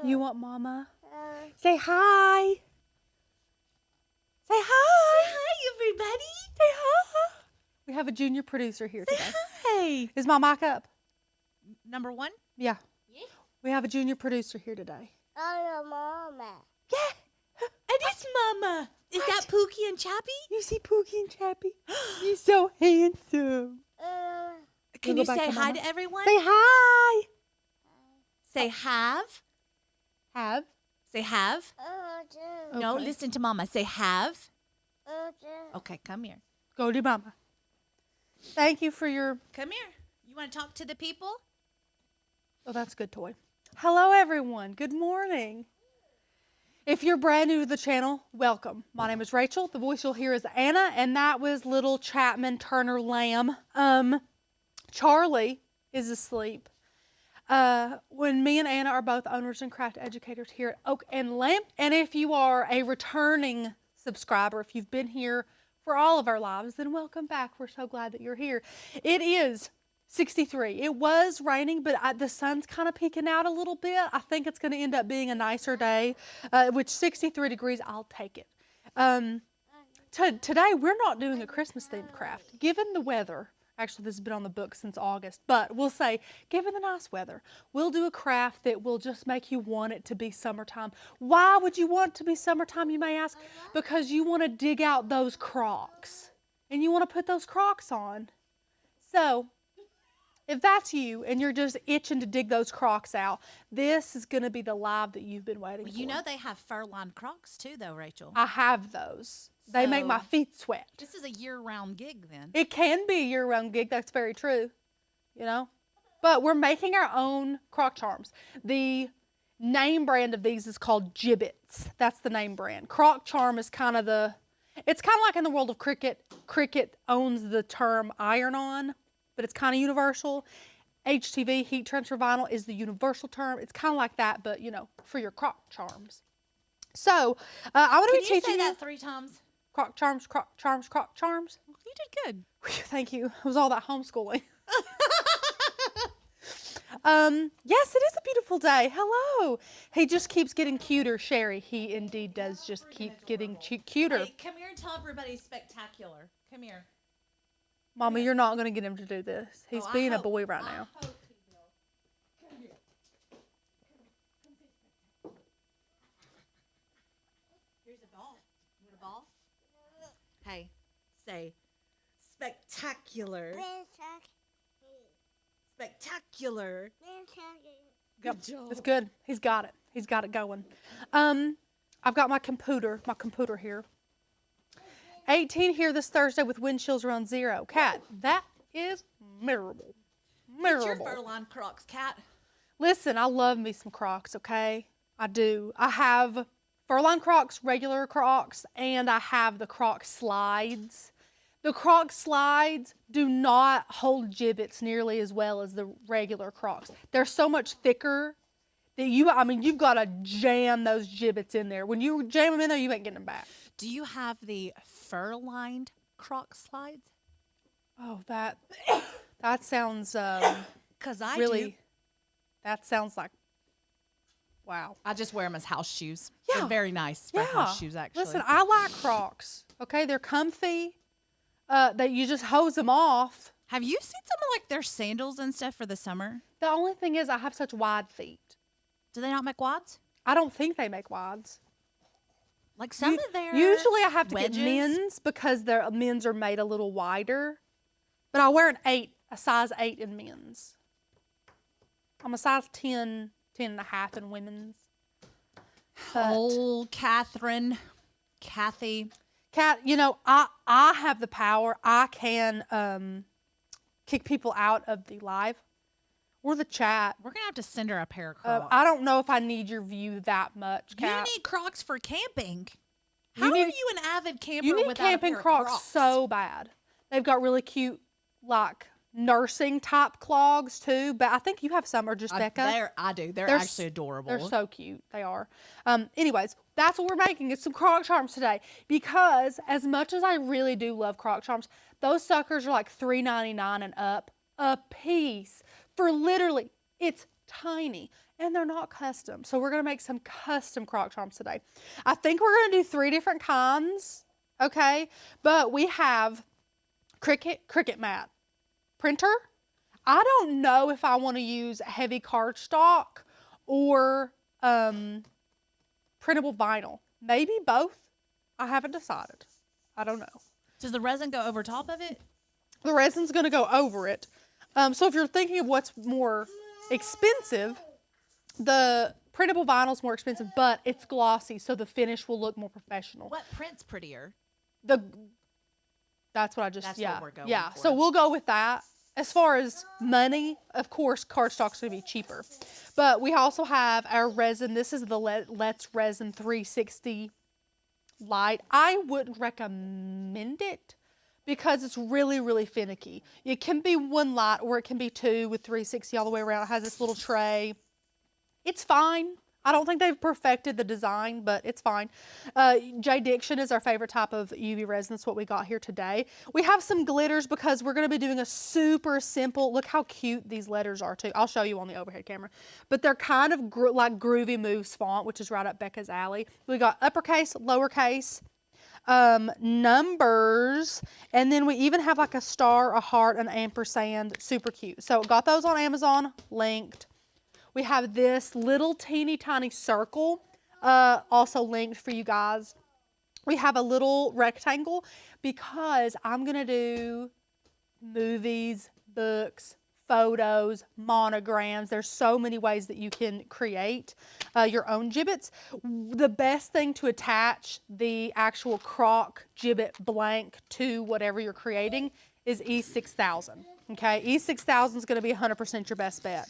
You want Mama? Say hi. Say hi. Hi, everybody. Say hi. We have a junior producer here today. Hi. Is my mic up? Number one? Yeah. Yes. We have a junior producer here today. Oh, Mama. Yeah. It is Mama. Is that Pookie and Chappy? You see Pookie and Chappy? He's so handsome. Can you say hi to everyone? Say hi. Say have. Have. Say have. No, Okay. listen to Mama. Say have. Okay, come here. Go to Mama. Thank you for your... Come here. You want to talk to the people? Oh, that's a good toy. Hello, everyone. Good morning. If you're brand new to the channel, welcome. My name is Rachel. The voice you'll hear is Anna, and that was little Chapman Turner Lamb. Charlie is asleep. When me and Anna are both owners and craft educators here at Oak and Lamp, and if you are a returning subscriber, if you've been here for all of our lives, then welcome back. We're so glad that you're here. It is 63. It was raining, but the sun's kind of peeking out a little bit. I think it's going to end up being a nicer day, which 63 degrees, I'll take it. Today, we're not doing a Christmas-themed craft. Given the weather, actually this has been on the book since August, but we'll say, given the nice weather, we'll do a craft that will just make you want it to be summertime. Why would you want it to be summertime, you may ask? Because you want to dig out those Crocs, and you want to put those Crocs on. So, if that's you and you're just itching to dig those Crocs out, this is going to be the live that you've been waiting for. You know they have fur-lined Crocs too, though, Rachel. I have those. They make my feet sweat. This is a year-round gig then. It can be a year-round gig. That's very true. You know? But we're making our own Croc charms. The name brand of these is called Gibitz. That's the name brand. Croc charm is kind of it's kind of like in the world of Cricut. Cricut owns the term iron-on, but it's kind of universal. HTV, heat transfer vinyl, is the universal term. It's kind of like that, but, you know, for your Croc charms. So, I want to be teaching you. Can you say that 3 times? Croc charms, Croc charms, Croc charms. You did good. Whew, thank you. It was all that homeschooling. Yes, it is a beautiful day. Hello. He just keeps getting cuter, Sherry. He indeed does just keep getting cuter. Hey, come here and tell everybody he's spectacular. Come here. Mama, you're not going to get him to do this. He's being a boy right now. I hope he will. Come here. Here's a ball. You want a ball? Hey, say spectacular. Spectacular. Yep, Good job. it's good. He's got it. He's got it going. I've got my computer here. 18 here this Thursday with wind chills around 0. Cat, that is miserable. Get your fur-lined Crocs, Cat. Listen, I love me some Crocs, okay? I do. I have fur-lined Crocs, regular Crocs, and I have the Croc slides. The Croc slides do not hold Gibitz nearly as well as the regular Crocs. They're so much thicker that you've got to jam those Gibitz in there. When you jam them in there, you ain't getting them back. Do you have the fur-lined Croc slides? Oh, that sounds 'Cause I really. do. That sounds like, wow. I just wear them as house shoes. Yeah. They're very nice for house shoes, actually. Listen, I like Crocs. Okay, they're comfy. That you just hose them off. Have you seen some of like their sandals and stuff for the summer? The only thing is, I have such wide feet. Do they not make wads? I don't think they make wides. Like some of their Usually I have to wedges? get men's because their men's are made a little wider. But I wear a size 8 in men's. I'm a size 10 and a half in women's. Oh, Kathy. Kat, you know, I have the power. I can kick people out of the live or the chat. We're going to have to send her a pair of Crocs. I don't know if I need your view that much, Kat. You need Crocs for camping. How are you an avid camper You need without camping a pair of Crocs so bad. They've got really cute, like, nursing type clogs too, but I think you have some, or just Becca. I do. They're actually adorable. They're so cute. They are. Anyways, that's what we're making. It's some Croc charms today, because as much as I really do love Croc charms, those suckers are like $3.99 and up a piece for literally, it's tiny, and they're not custom. So we're gonna make some custom Croc charms today. I think we're gonna do 3 different kinds, okay? But we have Cricut mat printer. I don't know if I wanna use heavy cardstock or printable vinyl. Maybe both. I haven't decided. I don't know. Does the resin go over top of it? The resin's gonna go over it. So if you're thinking of what's more expensive, the printable vinyl's more expensive, but it's glossy, so the finish will look more professional. What print's prettier? That's what I just, That's yeah. what we're going yeah, for. so we'll go with that. As far as money, of course, cardstock's gonna be cheaper. But we also have our resin. This is the Let's Resin 360 Light. I wouldn't recommend it because it's really, really finicky. It can be 1 light or it can be 2 with 360 all the way around. It has this little tray. It's fine. I don't think they've perfected the design, but it's fine. J Diction is our favorite type of UV resin. That's what we got here today. We have some glitters because we're going to be doing a super simple, look how cute these letters are too. I'll show you on the overhead camera. But they're kind of like Groovy Moves font, which is right up Becca's alley. We got uppercase, lowercase, numbers, and then we even have like a star, a heart, an ampersand. Super cute. So got those on Amazon, linked. We have this little teeny tiny circle, also linked for you guys. We have a little rectangle because I'm gonna do movies, books, photos, monograms. There's so many ways that you can create your own gibbets. The best thing to attach the actual Croc gibbet blank to whatever you're creating is E6000, okay? E6000 is gonna be 100% your best bet.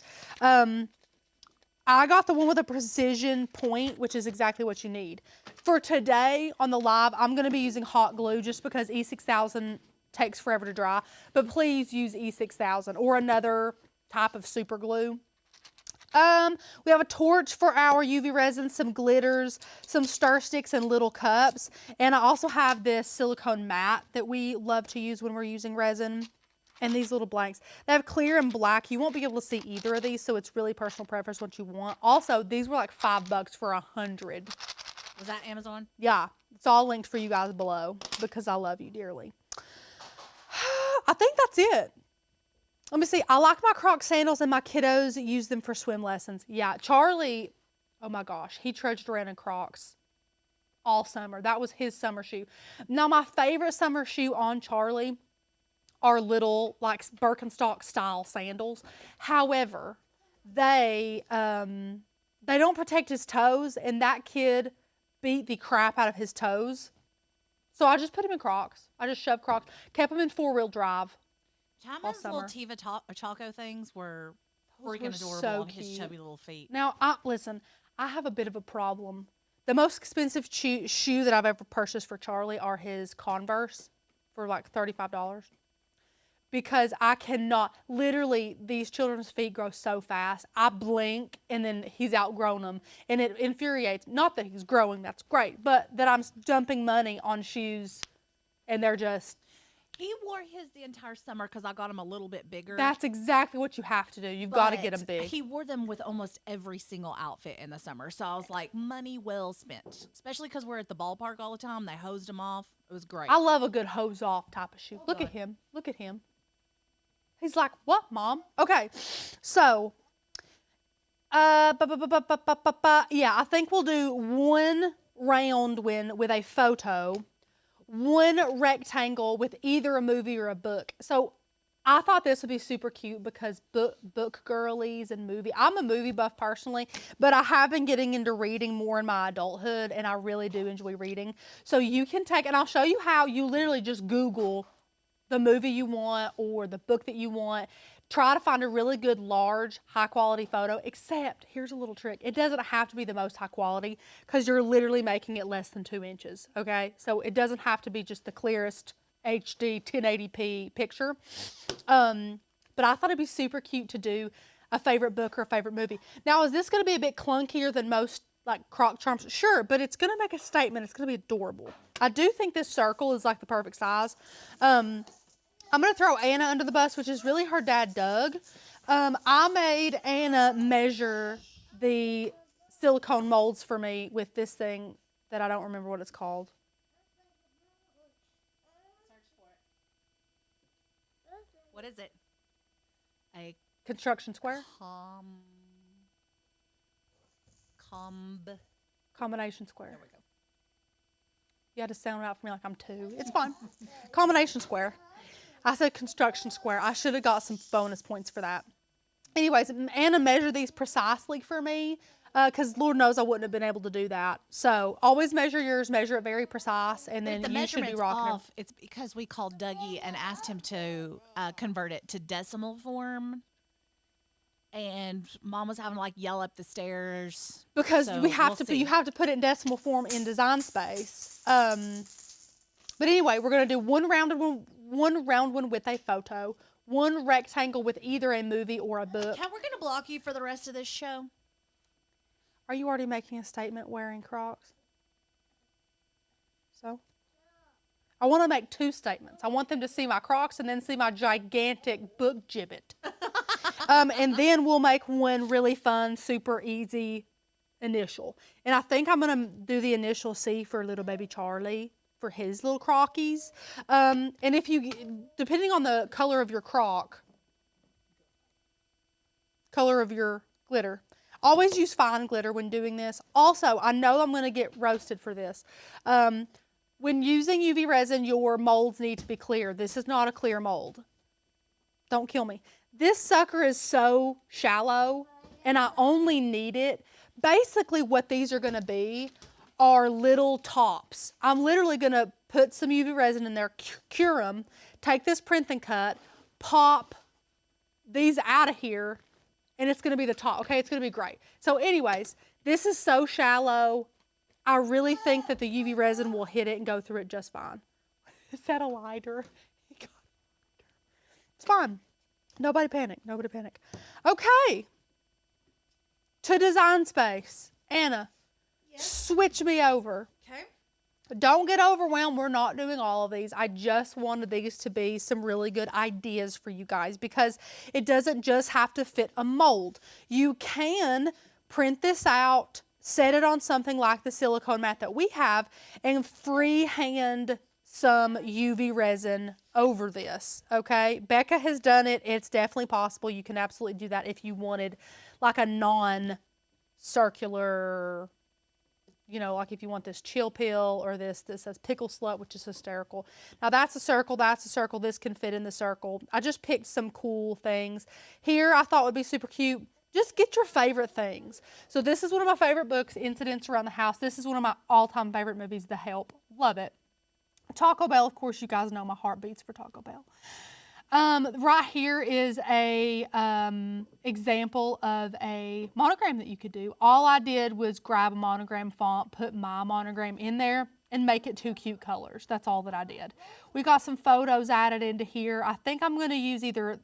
I got the one with a precision point, which is exactly what you need. For today on the live, I'm going to be using hot glue just because E6000 takes forever to dry. But please use E6000 or another type of super glue. We have a torch for our UV resin, some glitters, some stir sticks, and little cups. And I also have this silicone mat that we love to use when we're using resin. And these little blanks. They have clear and black. You won't be able to see either of these, so it's really personal preference what you want. Also, these were like $5 for 100. Was that Amazon? Yeah, it's all linked for you guys below because I love you dearly. I think that's it. Let me see. I like my Croc sandals and my kiddos use them for swim lessons. Yeah, Charlie, oh my gosh, he trudged around in Crocs all summer. That was his summer shoe. Now, my favorite summer shoe on Charlie are little like Birkenstock style sandals. However, they don't protect his toes, and that kid beat the crap out of his toes. So I just put him in Crocs. I just shoved Crocs, kept him in 4-wheel drive. Chapman's little Tiva Choco things were freaking adorable so on his cute. chubby little feet. Now, listen, I have a bit of a problem. The most expensive shoe that I've ever purchased for Charlie are his Converse for like $35. Because I cannot, literally, these children's feet grow so fast. I blink and then he's outgrown them. And it infuriates, not that he's growing, that's great, but that I'm dumping money on shoes and they're just. He wore his the entire summer because I got him a little bit bigger. That's exactly what you have to do. You've got to get them big. He wore them with almost every single outfit in the summer. So I was like, money well spent. Especially because we're at the ballpark all the time. They hosed him off. It was great. I love a good hose off type of shoe. Look at him. Look at him. He's like, what, Mom? Okay, so, yeah, I think we'll do one round one with a photo, one rectangle with either a movie or a book. So I thought this would be super cute because book girlies and movie. I'm a movie buff personally, but I have been getting into reading more in my adulthood, and I really do enjoy reading. So you can take, and I'll show you how you literally just Google the movie you want or the book that you want. Try to find a really good, large, high-quality photo, except, here's a little trick. It doesn't have to be the most high quality because you're literally making it less than 2 inches, okay? So it doesn't have to be just the clearest HD 1080p picture. But I thought it'd be super cute to do a favorite book or a favorite movie. Now, is this gonna be a bit clunkier than most like Croc charms? Sure, but it's gonna make a statement. It's gonna be adorable. I do think this circle is like the perfect size. I'm gonna throw Anna under the bus, which is really her dad, Doug. I made Anna measure the silicone molds for me with this thing that I don't remember what it's called. What is it? A Construction square? Combination square. There we go. You had to sound it out for me like I'm 2. It's fine. Combination square. I said construction square. I should have got some bonus points for that. Anyways, Anna measured these precisely for me because Lord knows I wouldn't have been able to do that. So always measure yours, measure it very precise, and then If the you should be measurement's rocking off, it's because we called Dougie and asked him to convert it to decimal form. And Mom was having to like yell up the stairs because so we have we'll to. see. You have to put it in decimal form in Design Space. But anyway, we're gonna do one round one with a photo, one rectangle with either a movie or a book. Kat, we're gonna block you for the rest of this show. Are you already making a statement wearing Crocs? So? I want to make 2 statements. I want them to see my Crocs and then see my gigantic book gibbet. And then we'll make one really fun, super easy initial. And I think I'm going to do the initial C for little baby Charlie for his little Crockies. And if you, depending on the color of your Croc, color of your glitter, always use fine glitter when doing this. Also, I know I'm going to get roasted for this. When using UV resin, your molds need to be clear. This is not a clear mold. Don't kill me. This sucker is so shallow, and I only need it. Basically, what these are going to be are little tops. I'm literally going to put some UV resin in there, cure them, take this print and cut, pop these out of here, and it's going to be the top. Okay, it's going to be great. So anyways, this is so shallow. I really think that the UV resin will hit it and go through it just fine. Is that a lighter? It's fine. Nobody panic. Nobody panic. Okay. To Design Space. Anna, switch me over. Okay. Don't get overwhelmed. We're not doing all of these. I just wanted these to be some really good ideas for you guys because it doesn't just have to fit a mold. You can print this out, set it on something like the silicone mat that we have, and freehand some UV resin over this, okay? Becca has done it. It's definitely possible. You can absolutely do that if you wanted like a non-circular, you know, like if you want this chill pill or this says pickle slut, which is hysterical. Now that's a circle, that's a circle. This can fit in the circle. I just picked some cool things. Here I thought would be super cute. Just get your favorite things. So this is one of my favorite books, Incidents Around the House. This is one of my all-time favorite movies, The Help. Love it. Taco Bell, of course, you guys know my heart beats for Taco Bell. Right here is a example of a monogram that you could do. All I did was grab a monogram font, put my monogram in there, and make it 2 cute colors. That's all that I did. We got some photos added into here. I think I'm going to use either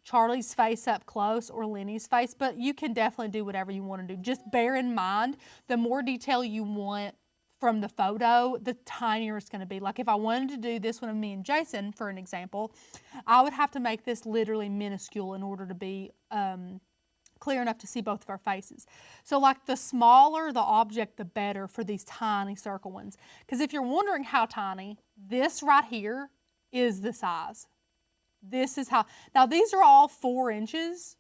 Charlie's face up close or Lenny's face, but you can definitely do whatever you want to do. Just bear in mind, the more detail you want from the photo, the tinier it's going to be. Like if I wanted to do this one of me and Jason, for an example, I would have to make this literally minuscule in order to be clear enough to see both of our faces. So like the smaller the object, the better for these tiny circle ones. Because if you're wondering how tiny, this right here is the size. This is how, now these are all 4 inches.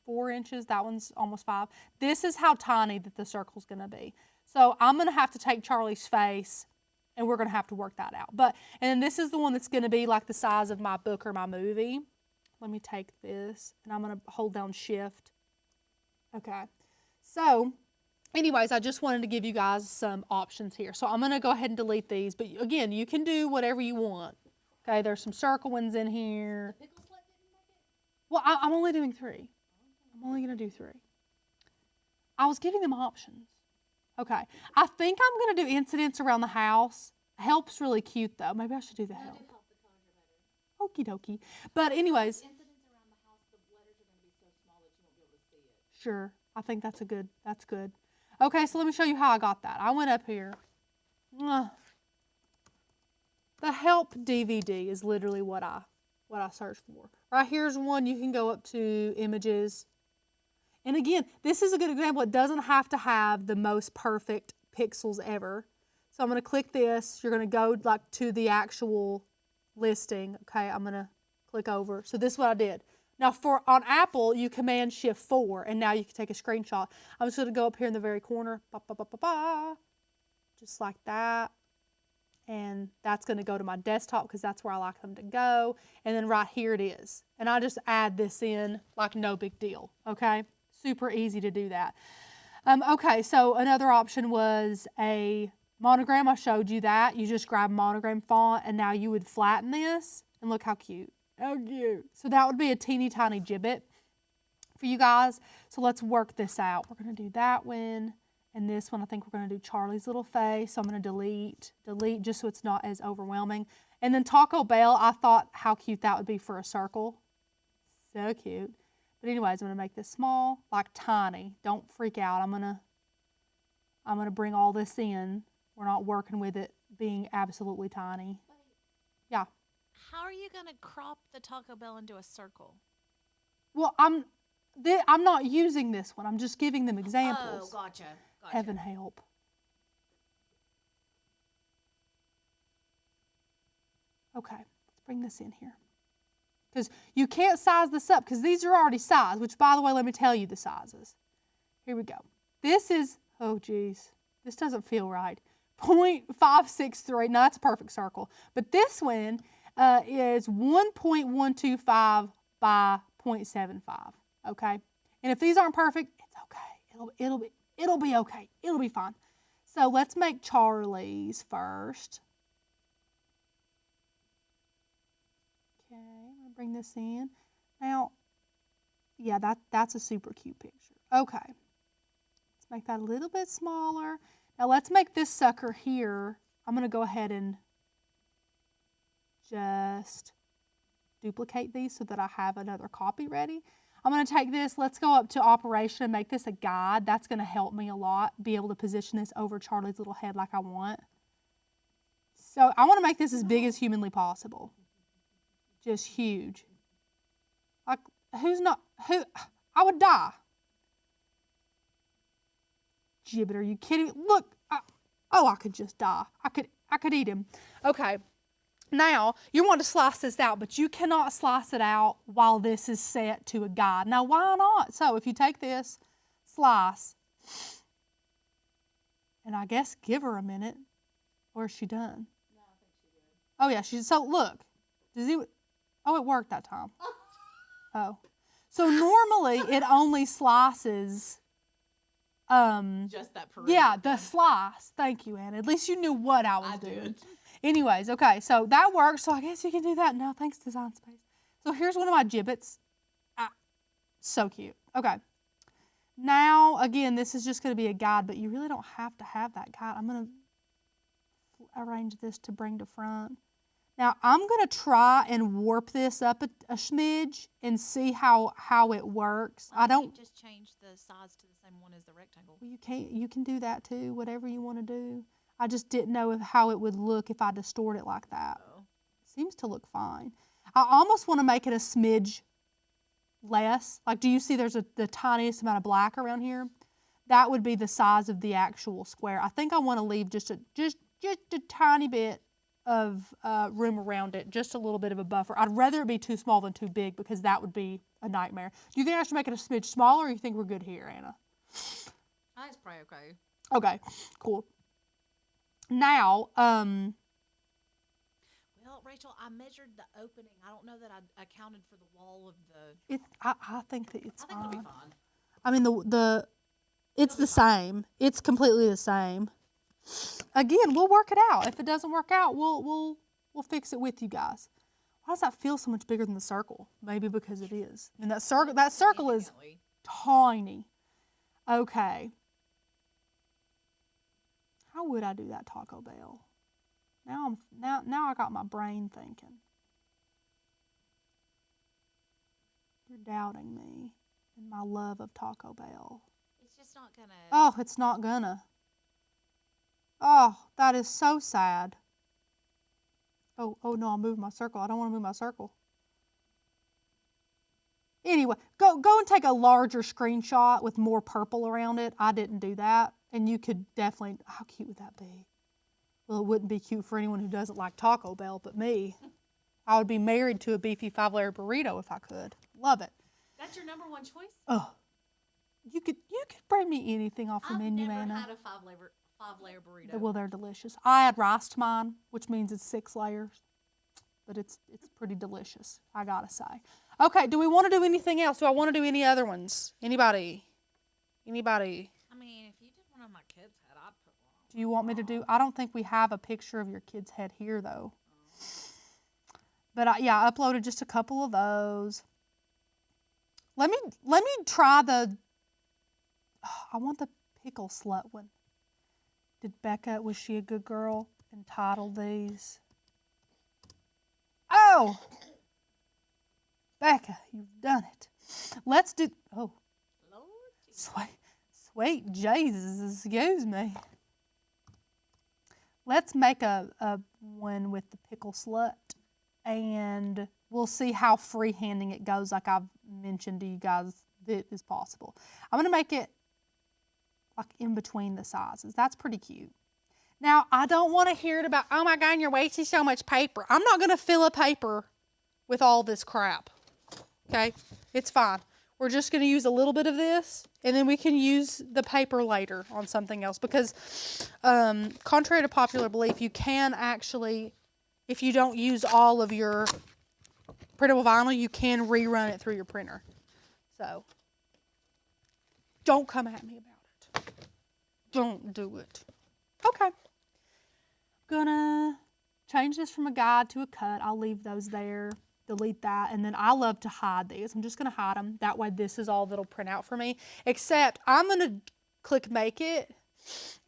4 inches, that one's almost 5. This is how tiny that the circle's going to be. So I'm going to have to take Charlie's face and we're going to have to work that out. And this is the one that's going to be like the size of my book or my movie. Let me take this and I'm going to hold down shift. Okay. So anyways, I just wanted to give you guys some options here. So I'm going to go ahead and delete these. But again, you can do whatever you want. Okay, there's some circle ones in here. Well, I'm only doing 3. I'm only going to do 3. I was giving them options. Okay, I think I'm going to do Incidents Around the House. Help's really cute, though. Maybe I should do the Help. Okie dokie. But anyways. Incidents Around the House, the letters are going to be so small that you won't be able to see it. Sure, I think that's good. Okay, so let me show you how I got that. I went up here. The Help DVD is literally what I what I searched for. Right here's one you can go up to images. And again, this is a good example. It doesn't have to have the most perfect pixels ever. So I'm going to click this. You're going to go like to the actual listing. Okay, I'm going to click over. So this is what I did. Now on Apple, you Command Shift 4, and now you can take a screenshot. I'm just going to go up here in the very corner, just like that. And that's going to go to my desktop because that's where I like them to go. And then right here it is. And I just add this in like no big deal, okay? Super easy to do that. Okay, so another option was a monogram. I showed you that. You just grab monogram font, and now you would flatten this, and look how cute. How cute. So that would be a teeny tiny gibbet for you guys. So let's work this out. We're going to do that one. And this one, I think we're going to do Charlie's little face. So I'm going to delete, just so it's not as overwhelming. And then Taco Bell, I thought how cute that would be for a circle. So cute. But anyways, I'm going to make this small, like tiny. Don't freak out. I'm going to bring all this in. We're not working with it being absolutely tiny. Yeah. How are you going to crop the Taco Bell into a circle? Well, I'm not using this one. I'm just giving them examples. Oh, gotcha. Heaven help. Okay, let's bring this in here. Because you can't size this up because these are already sized, which, by the way, let me tell you the sizes. Here we go. This is, oh, geez, this doesn't feel right. 0.563. No, that's a perfect circle. But this one is 1.125 by 0.75. Okay? And if these aren't perfect, it's okay. It'll be okay. It'll be fine. So let's make Charlie's first. Okay, I'm going to bring this in. Now, yeah, that's a super cute picture. Okay. Let's make that a little bit smaller. Now let's make this sucker here. I'm going to go ahead and just duplicate these so that I have another copy ready. I'm going to take this, let's go up to operation and make this a guide. That's going to help me a lot, be able to position this over Charlie's little head like I want. So I want to make this as big as humanly possible. Just huge. Like, I would die. Gibbet, are you kidding me? Look, I could just die. I could eat him. Okay. Now, you want to slice this out, but you cannot slice it out while this is set to a guide. Now, why not? So, if you take this, slice, and I guess give her a minute. Or is she done? No, I think she did. Oh, yeah, so look. Oh, it worked that time. Oh. So, normally, it only slices... just that perimeter. Yeah, the slice. Thank you, Anna. At least you knew what I was doing. Anyways, okay, so that works. So I guess you can do that now. Thanks, Design Space. So here's one of my gibbets. So cute. Okay. Now, again, this is just going to be a guide, but you really don't have to have that guide. I'm going to arrange this to bring to front. Now, I'm going to try and warp this up a smidge and see how it works. I don't just change the size to the same one as the rectangle. Well, you can do that too, whatever you want to do. I just didn't know how it would look if I distort it like that. Oh. Seems to look fine. I almost want to make it a smidge less. Like, do you see there's the tiniest amount of black around here? That would be the size of the actual square. I think I want to leave just a tiny bit of room around it, just a little bit of a buffer. I'd rather it be too small than too big because that would be a nightmare. Do you think I should make it a smidge smaller, or you think we're good here, Anna? I think it's probably okay. Okay, cool. Now, well, Rachel, I measured the opening. I don't know that I accounted for the wall of the... I think that it's fine. I think it'll be fine. I mean, it's the same. It's completely the same. Again, we'll work it out. If it doesn't work out, we'll fix it with you guys. Why does that feel so much bigger than the circle? Maybe because it is. I mean, that circle is tiny. Okay. How would I do that, Taco Bell? Now I got my brain thinking. You're doubting me and my love of Taco Bell. It's just not gonna. Oh, it's not gonna. Oh, that is so sad. Oh no, I'm moving my circle. I don't want to move my circle. Anyway, go and take a larger screenshot with more purple around it. I didn't do that. And you could definitely, how cute would that be? Well, it wouldn't be cute for anyone who doesn't like Taco Bell, but me. I would be married to a beefy 5-layer burrito if I could. Love it. That's your number one choice? Oh, you could bring me anything off the menu, I've never Anna. had a five-layer burrito. Well, they're delicious. I add rice to mine, which means it's 6 layers. But it's pretty delicious, I gotta say. Okay, do we want to do anything else? Do I want to do any other ones? Anybody? I mean, if you did one on my kid's head, I'd put one on. Do you want me to do? I don't think we have a picture of your kid's head here, though. But yeah, I uploaded just a couple of those. Let me try the. I want the pickle slut one. Was she a good girl? Entitled these. Oh, Becca, you've done it. Let's do. Oh, Lord. sweet Jesus, excuse me. Let's make a one with the pickle slut, and we'll see how freehanding it goes. Like I've mentioned to you guys, that is possible. I'm gonna make it like in between the sizes. That's pretty cute. Now, I don't want to hear it about, oh my God, you're wasting so much paper. I'm not going to fill a paper with all this crap, okay? It's fine. We're just going to use a little bit of this, and then we can use the paper later on something else because contrary to popular belief, you can actually, if you don't use all of your printable vinyl, you can rerun it through your printer. So, don't come at me about it. Don't do it. Okay. Gonna change this from a guide to a cut. I'll leave those there, delete that, and then I love to hide these. I'm just gonna hide them. That way this is all that'll print out for me. Except I'm gonna click make it,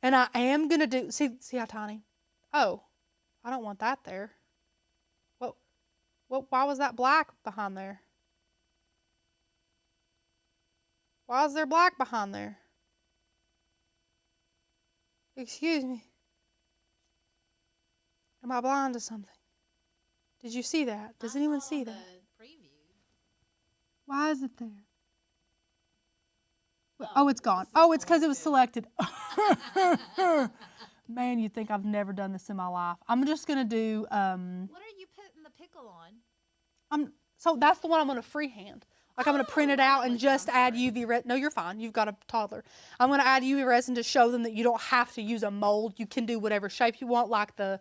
and I am gonna do, see how tiny? Oh, I don't want that there. Why was that black behind there? Why is there black behind there? Excuse me. Am I blind to something? Did you see that? Does anyone see that? Why is it there? Oh, it's gone. Oh, it's because it was selected. Man, you'd think I've never done this in my life. I'm just going to do... What are you putting the pickle on? So that's the one I'm going to freehand. Like I'm going to print it out and just add UV resin. No, you're fine. You've got a toddler. I'm going to add UV resin to show them that you don't have to use a mold. You can do whatever shape you want, like the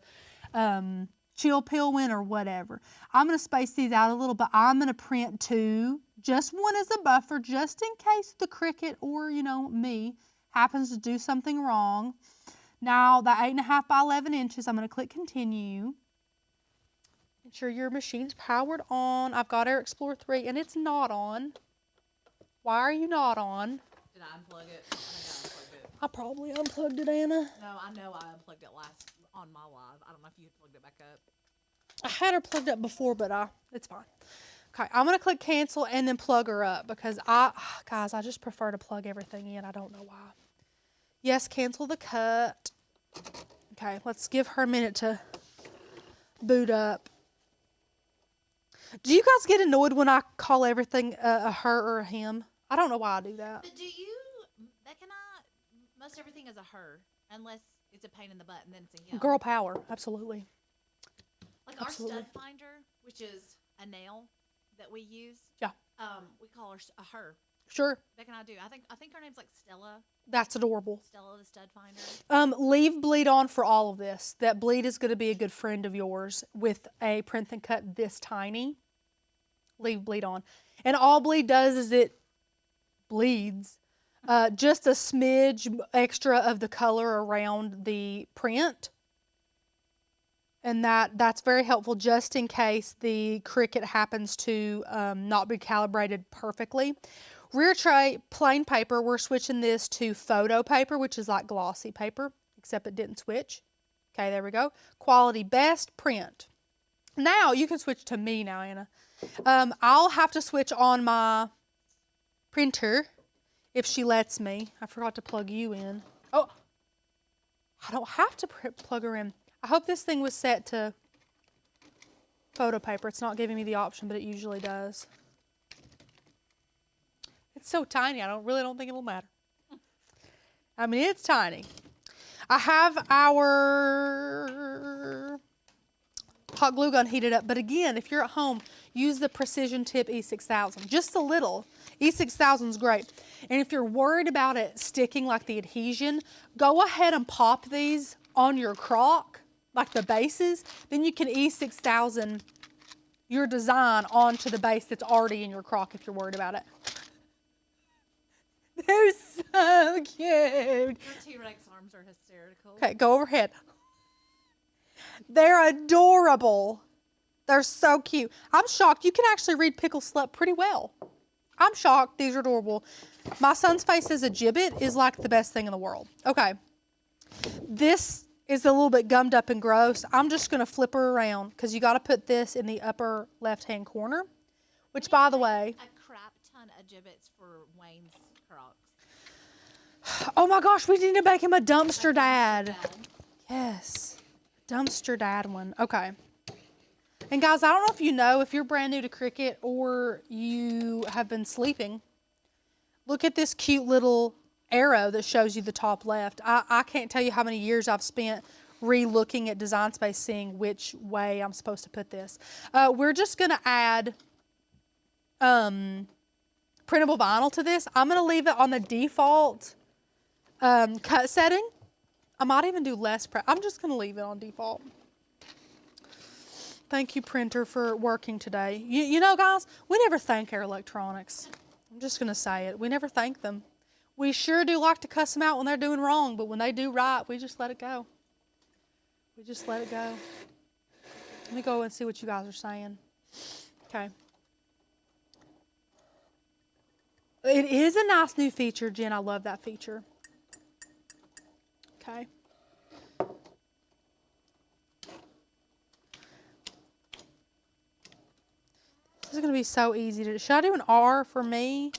chill pill one or whatever. I'm going to space these out a little, but I'm going to print 2, just one as a buffer, just in case the Cricut or, me happens to do something wrong. Now, the 8.5 by 11 inches, I'm going to click continue. Ensure your machine's powered on. I've got Air Explorer 3 and it's not on. Why are you not on? Did I unplug it? I think I unplugged it. I probably unplugged it, Anna. No, I know I unplugged it last on my live. I don't know if you plugged it back up. I had her plugged up before, but it's fine. Okay, I'm going to click cancel and then plug her up because guys, I just prefer to plug everything in. I don't know why. Yes, cancel the cut. Okay, let's give her a minute to boot up. Do you guys get annoyed when I call everything a her or a him? I don't know why I do that. But most everything is a her, unless it's a pain in the butt and then it's a him. Girl power, absolutely. Like absolutely. Our stud finder, which is a nail that we use. Yeah. We call her a her. Sure. Beck and I do. I think her name's like Stella. That's adorable. Stella the stud finder. Leave bleed on for all of this. That bleed is going to be a good friend of yours with a print and cut this tiny. Leave bleed on. And all bleed does is it bleeds just a smidge extra of the color around the print. And that's very helpful just in case the Cricut happens to not be calibrated perfectly. Rear tray, plain paper, we're switching this to photo paper, which is like glossy paper, except it didn't switch. Okay, there we go. Quality best, print. Now, you can switch to me now, Anna. I'll have to switch on my printer if she lets me. I forgot to plug you in. Oh, I don't have to plug her in. I hope this thing was set to photo paper. It's not giving me the option, but it usually does. It's so tiny, I really don't think it'll matter. I mean, it's tiny. I have our hot glue gun heated up, but again, if you're at home, use the Precision Tip E6000, just a little. E6000 is great. And if you're worried about it sticking like the adhesion, go ahead and pop these on your Croc, like the bases, then you can E6000 your design onto the base that's already in your Croc if you're worried about it. They're so cute. Your T-Rex arms are hysterical. Okay, go overhead. They're adorable. They're so cute. I'm shocked. You can actually read Pickle Slut pretty well. I'm shocked. These are adorable. My son's face as a gibbet is like the best thing in the world. Okay. This is a little bit gummed up and gross. I'm just going to flip her around because you got to put this in the upper left-hand corner, which, by the way, a crap ton of gibbets for Wayne's Crocs. oh my gosh, we need to make him a dumpster dad. Yes. Dumpster dad one. Okay. And guys, I don't know if you know, if you're brand new to Cricut or you have been sleeping, look at this cute little arrow that shows you the top left. I can't tell you how many years I've spent re-looking at Design Space, seeing which way I'm supposed to put this. We're just going to add printable vinyl to this. I'm going to leave it on the default cut setting. I might even do less prep. I'm just going to leave it on default. Thank you, printer, for working today. You know, guys, we never thank our electronics. I'm just going to say it. We never thank them. We sure do like to cuss them out when they're doing wrong, but when they do right, we just let it go. We just let it go. Let me go and see what you guys are saying. Okay. It is a nice new feature, Jen. I love that feature. Okay. This is going to be so easy to do. Should I do an R for me?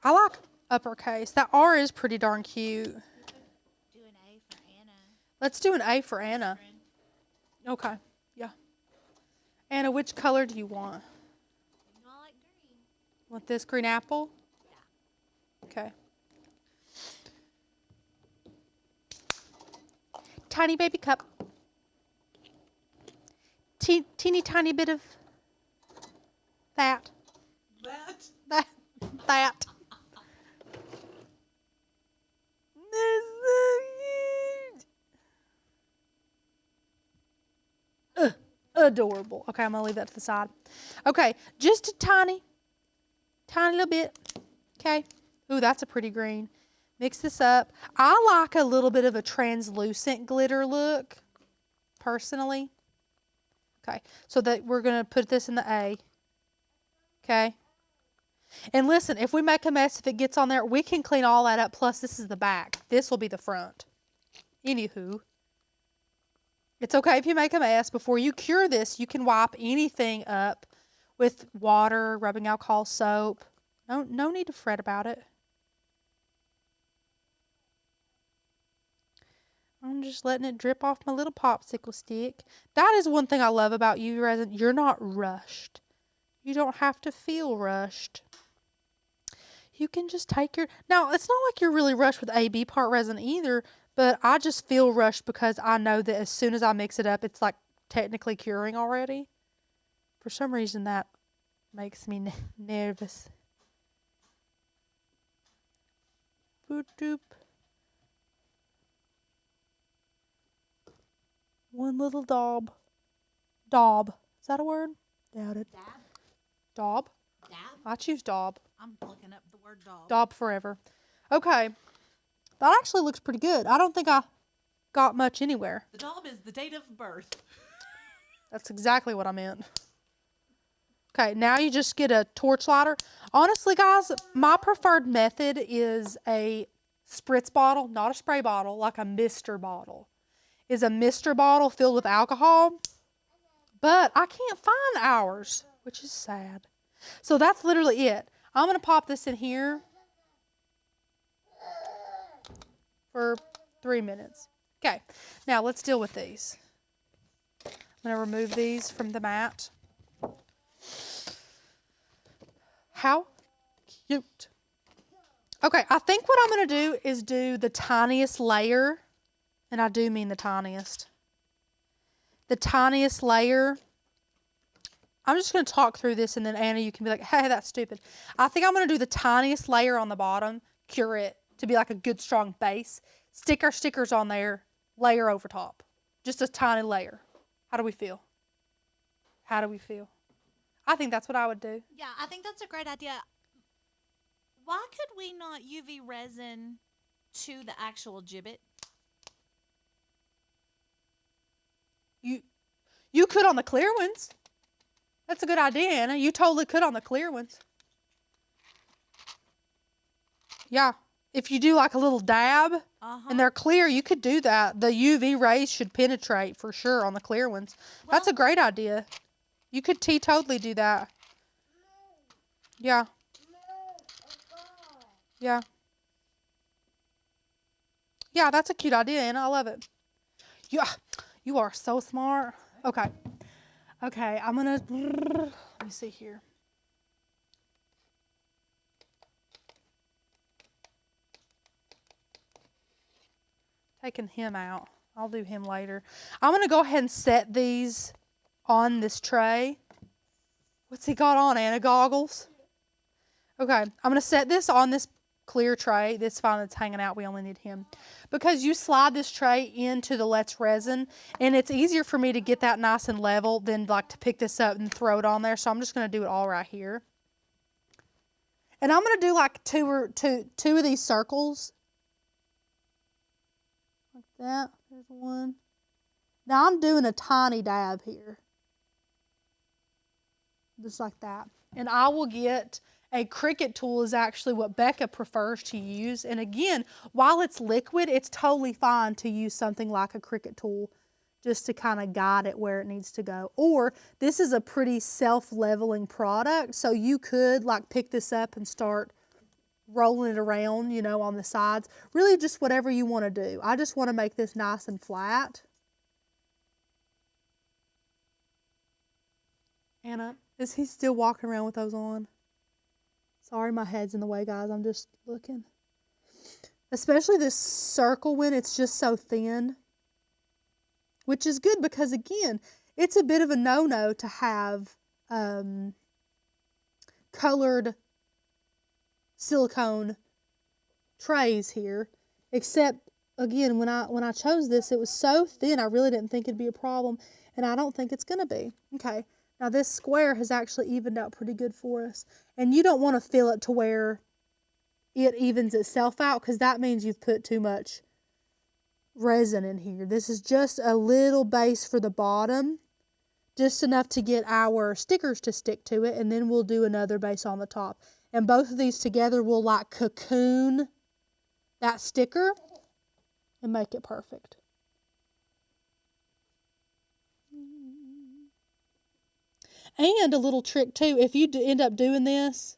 I like uppercase. That R is pretty darn cute. Do an A for Anna. Let's do an A for Anna. Okay. Yeah. Anna, which color do you want? I like green. Want this green apple? Yeah. Okay. Tiny baby cup. Teeny tiny bit of that. That. Adorable. Okay, I'm gonna leave that to the side. Okay, just a tiny little bit. Okay. Ooh, that's a pretty green. Mix this up. I like a little bit of a translucent glitter look, personally. Okay, so that we're gonna put this in the A. Okay. And listen, if we make a mess, if it gets on there, we can clean all that up. Plus, this is the back. This will be the front. Anywho, it's okay if you make a mess. Before you cure this, you can wipe anything up with water, rubbing alcohol, soap. No need to fret about it. I'm just letting it drip off my little popsicle stick. That is one thing I love about you, Resin. You're not rushed. You don't have to feel rushed. You can just take your... Now, it's not like you're really rushed with A-B part resin either, but I just feel rushed because I know that as soon as I mix it up, it's like technically curing already. For some reason, that makes me nervous. Boop doop. One little daub. Daub. Is that a word? Doubt it. Dab? Daub? Dab? I choose daub. I'm looking up the word dog. Daub forever. Okay. That actually looks pretty good. I don't think I got much anywhere. The daub is the date of birth. That's exactly what I meant. Okay, now you just get a torch lighter. Honestly, guys, my preferred method is a spritz bottle, not a spray bottle, like a mister bottle. Is a mister bottle filled with alcohol, but I can't find ours, which is sad. So that's literally it. I'm going to pop this in here for 3 minutes. Okay, now let's deal with these. I'm going to remove these from the mat. How Cute. Okay, I think what I'm going to do is do the tiniest layer, and I do mean the tiniest. The tiniest layer. I'm just going to talk through this, and then Anna, you can be like, hey, that's stupid. I think I'm going to do the tiniest layer on the bottom, cure it to be like a good strong base, stick our stickers on there, layer over top. Just a tiny layer. How do we feel? How do we feel? I think that's what I would do. Yeah, I think that's a great idea. Why could we not UV resin to the actual gibbet? You could on the clear ones. That's a good idea, Anna. You totally could on the clear ones. Yeah. If you do like a little dab and they're clear, you could do that. The UV rays should penetrate for sure on the clear ones. Well, that's a great idea. You could totally do that. Yeah. Yeah. Yeah, that's a cute idea, Anna. I love it. Yeah, you are so smart. Okay. Okay, I'm gonna, let me see here. Taking him out. I'll do him later. I'm gonna go ahead and set these on this tray. What's he got on, Anna? Goggles? Okay, I'm gonna set this on this clear tray. This fine that's hanging out. We only need him. Because you slide this tray into the Let's Resin, and it's easier for me to get that nice and level than like to pick this up and throw it on there. So I'm just gonna do it all right here. And I'm gonna do like two of these circles. Like that. There's one. Now I'm doing a tiny dab here. Just like that. And I will get a Cricut tool is actually what Becca prefers to use. And again, while it's liquid, it's totally fine to use something like a Cricut tool just to kind of guide it where it needs to go. Or this is a pretty self-leveling product, so you could like pick this up and start rolling it around, you know, on the sides. Really just whatever you want to do. I just want to make this nice and flat. Anna, is he still walking around with those on? Sorry, my head's in the way, guys. I'm just looking. Especially this circle one, it's just so thin. Which is good because, again, it's a bit of a no-no to have colored silicone trays here. Except, again, when I chose this, it was so thin, I really didn't think it'd be a problem. And I don't think it's going to be. Okay. Now this square has actually evened out pretty good for us. And you don't want to fill it to where it evens itself out, because that means you've put too much resin in here. This is just a little base for the bottom, just enough to get our stickers to stick to it, and then we'll do another base on the top. And both of these together will like cocoon that sticker and make it perfect. And a little trick too, if you end up doing this,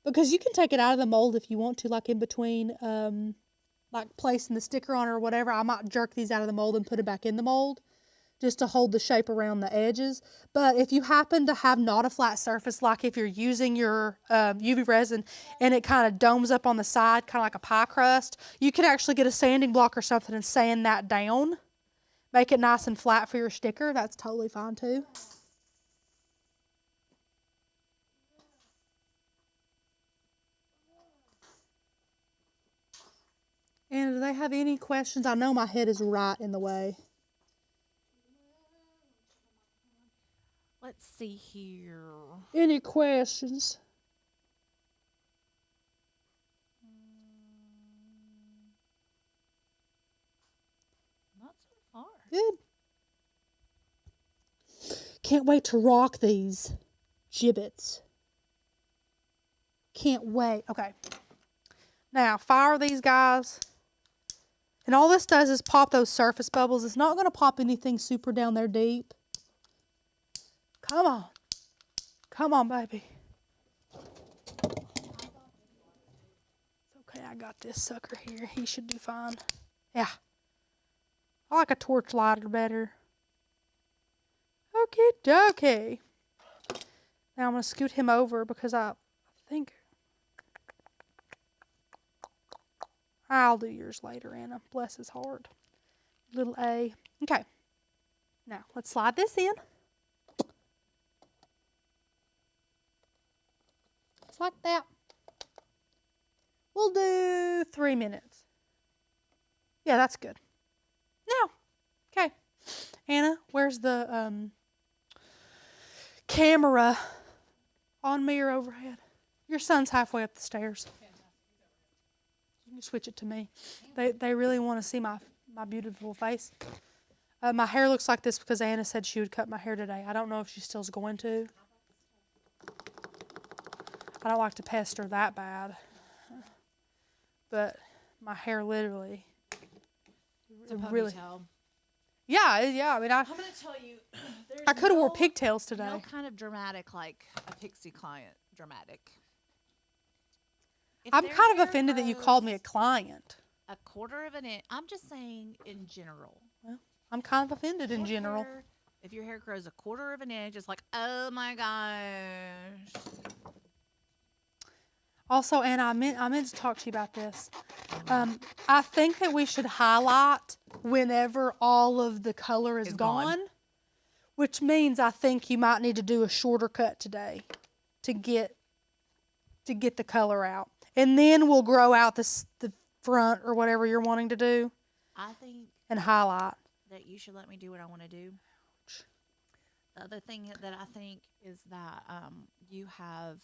because you can take it out of the mold if you want to, like in between, like placing the sticker on or whatever. I might jerk these out of the mold and put it back in the mold just to hold the shape around the edges. But if you happen to have not a flat surface, like if you're using your UV resin and it kind of domes up on the side, kind of like a pie crust, you can actually get a sanding block or something and sand that down. Make it nice and flat for your sticker. That's totally fine too. And do they have any questions? I know my head is right in the way. Let's see here. Any questions? Not so far. Good. Can't wait to rock these gibbets. Can't wait. Okay. Now, fire these guys. And all this does is pop those surface bubbles. It's not going to pop anything super down there deep. Come on. Come on, baby. Okay, I got this sucker here. He should do fine. Yeah. I like a torch lighter better. Okie dokie. Now I'm going to scoot him over because I think I'll do yours later, Anna. Bless his heart. Little A. Okay. Now, let's slide this in. Just like that. We'll do 3 minutes. Yeah, that's good. Now, okay. Anna, where's the camera? On me or overhead? Your son's halfway up the stairs. You can switch it to me. They really want to see my beautiful face. My hair looks like this because Anna said she would cut my hair today. I don't know if she still's going to. I don't like to pester that bad. But my hair literally. It's a ponytail. Really. Yeah. I mean, I'm going to tell you. I could have wore pigtails today. No kind of dramatic like a pixie client dramatic. If I'm their kind of hair offended that you called me a client. a quarter of an inch. I'm just saying in general. Well, I'm kind of offended in general. If your hair grows a quarter of an inch, it's like, oh my gosh. Also, Anna, I meant to talk to you about this. I think that we should highlight whenever all of the color is gone, which means I think you might need to do a shorter cut today to get the color out. And then we'll grow out the front or whatever you're wanting to do. I think and highlight. That you should let me do what I want to do. The other thing that I think is that you have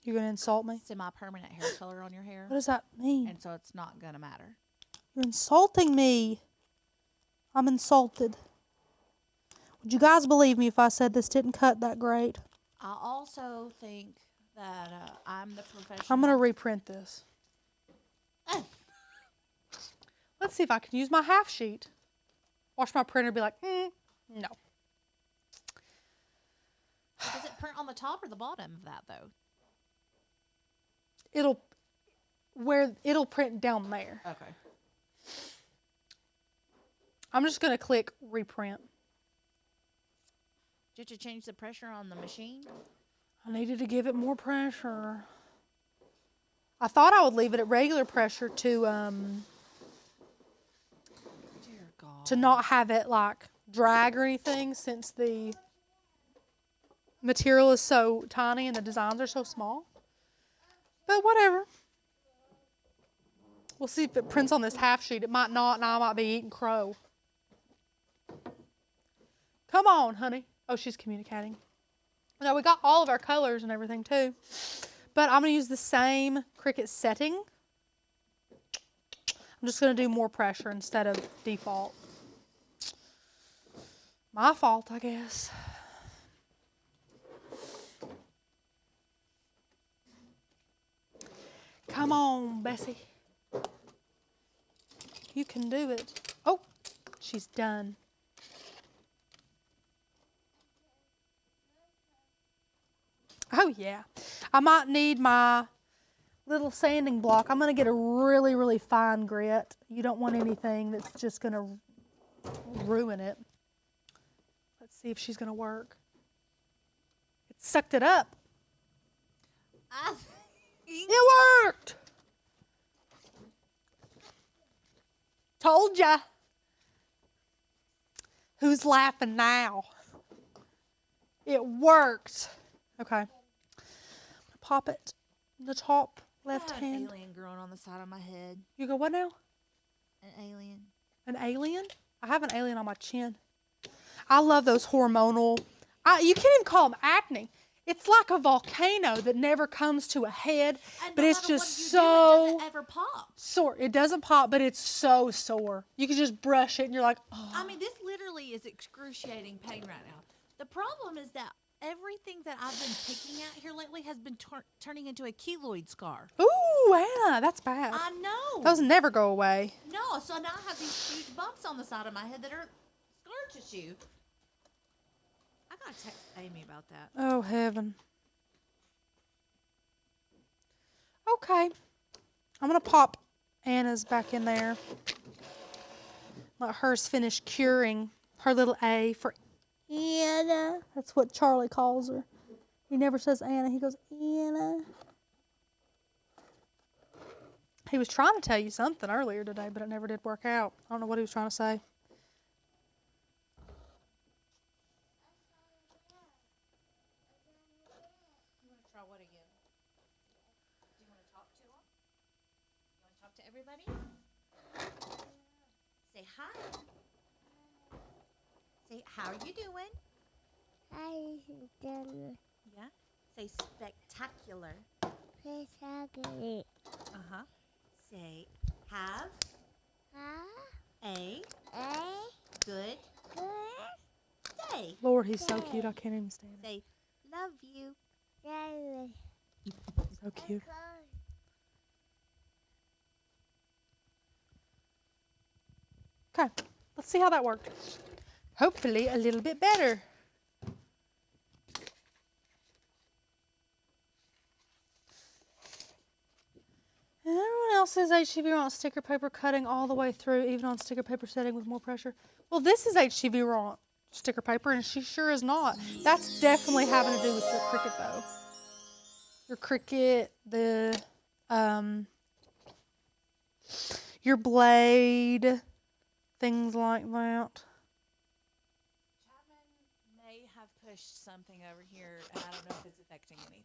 You're going to insult me? semi-permanent hair color on your hair. What does that mean? And so it's not going to matter. You're insulting me. I'm insulted. Would you guys believe me if I said this didn't cut that great? I also think that I'm the professional. I'm going to reprint this. Let's see if I can use my half sheet. Watch my printer be like, no. Does it print on the top or the bottom of that, though? It'll print down there. Okay. I'm just going to click reprint. Did you change the pressure on the machine? I needed to give it more pressure. I thought I would leave it at regular pressure to Dear God. to not have it like drag or anything, since the material is so tiny and the designs are so small. But whatever. We'll see if it prints on this half sheet. It might not, and I might be eating crow. Come on, honey. Oh, she's communicating. Now, we got all of our colors and everything, too. But I'm going to use the same Cricut setting. I'm just going to do more pressure instead of default. My fault, I guess. Come on, Bessie. You can do it. Oh, she's done. Oh, yeah. I might need my little sanding block. I'm going to get a really, really fine grit. You don't want anything that's just going to ruin it. Let's see if she's going to work. It sucked it up. It worked. Told ya. Who's laughing now? It worked. Okay. Pop it in the top left hand. An alien growing on the side of my head. You go, what now? An alien. An alien? I have an alien on my chin. I love those hormonal. You can't even call them acne. It's like a volcano that never comes to a head, And but no it's matter just what you do, it doesn't so ever pop. sore. It doesn't pop, but it's so sore. You can just brush it and you're like, oh. I mean, this literally is excruciating pain right now. The problem is that everything that I've been picking at here lately has been turning into a keloid scar. Ooh, Anna, that's bad. I know. Those never go away. No, so now I have these huge bumps on the side of my head that are scar tissue. I gotta text Amy about that. Oh, heaven. Okay. I'm going to pop Anna's back in there. Let hers finish curing her little A for Anna. That's what Charlie calls her. He never says Anna. He goes, Anna. He was trying to tell you something earlier today, but it never did work out. I don't know what he was trying to say. You want to try what again? Do you want to talk to him? You want to talk to everybody? Say hi. Say, how are you doing? I done Yeah. Say spectacular. spectacular. Uh-huh. Say, have a good day. Lord, he's so cute. I can't even stand it. Say, love you. So cute. Okay, let's see how that worked. Hopefully a little bit better. And everyone else says HTV on sticker paper cutting all the way through, even on sticker paper setting with more pressure. Well, this is HTV raw sticker paper, and she sure is not. That's definitely having to do with your Cricut, though. Your Cricut, your blade, things like that. Chapman may have pushed something over here, and I don't know if it's affecting anything.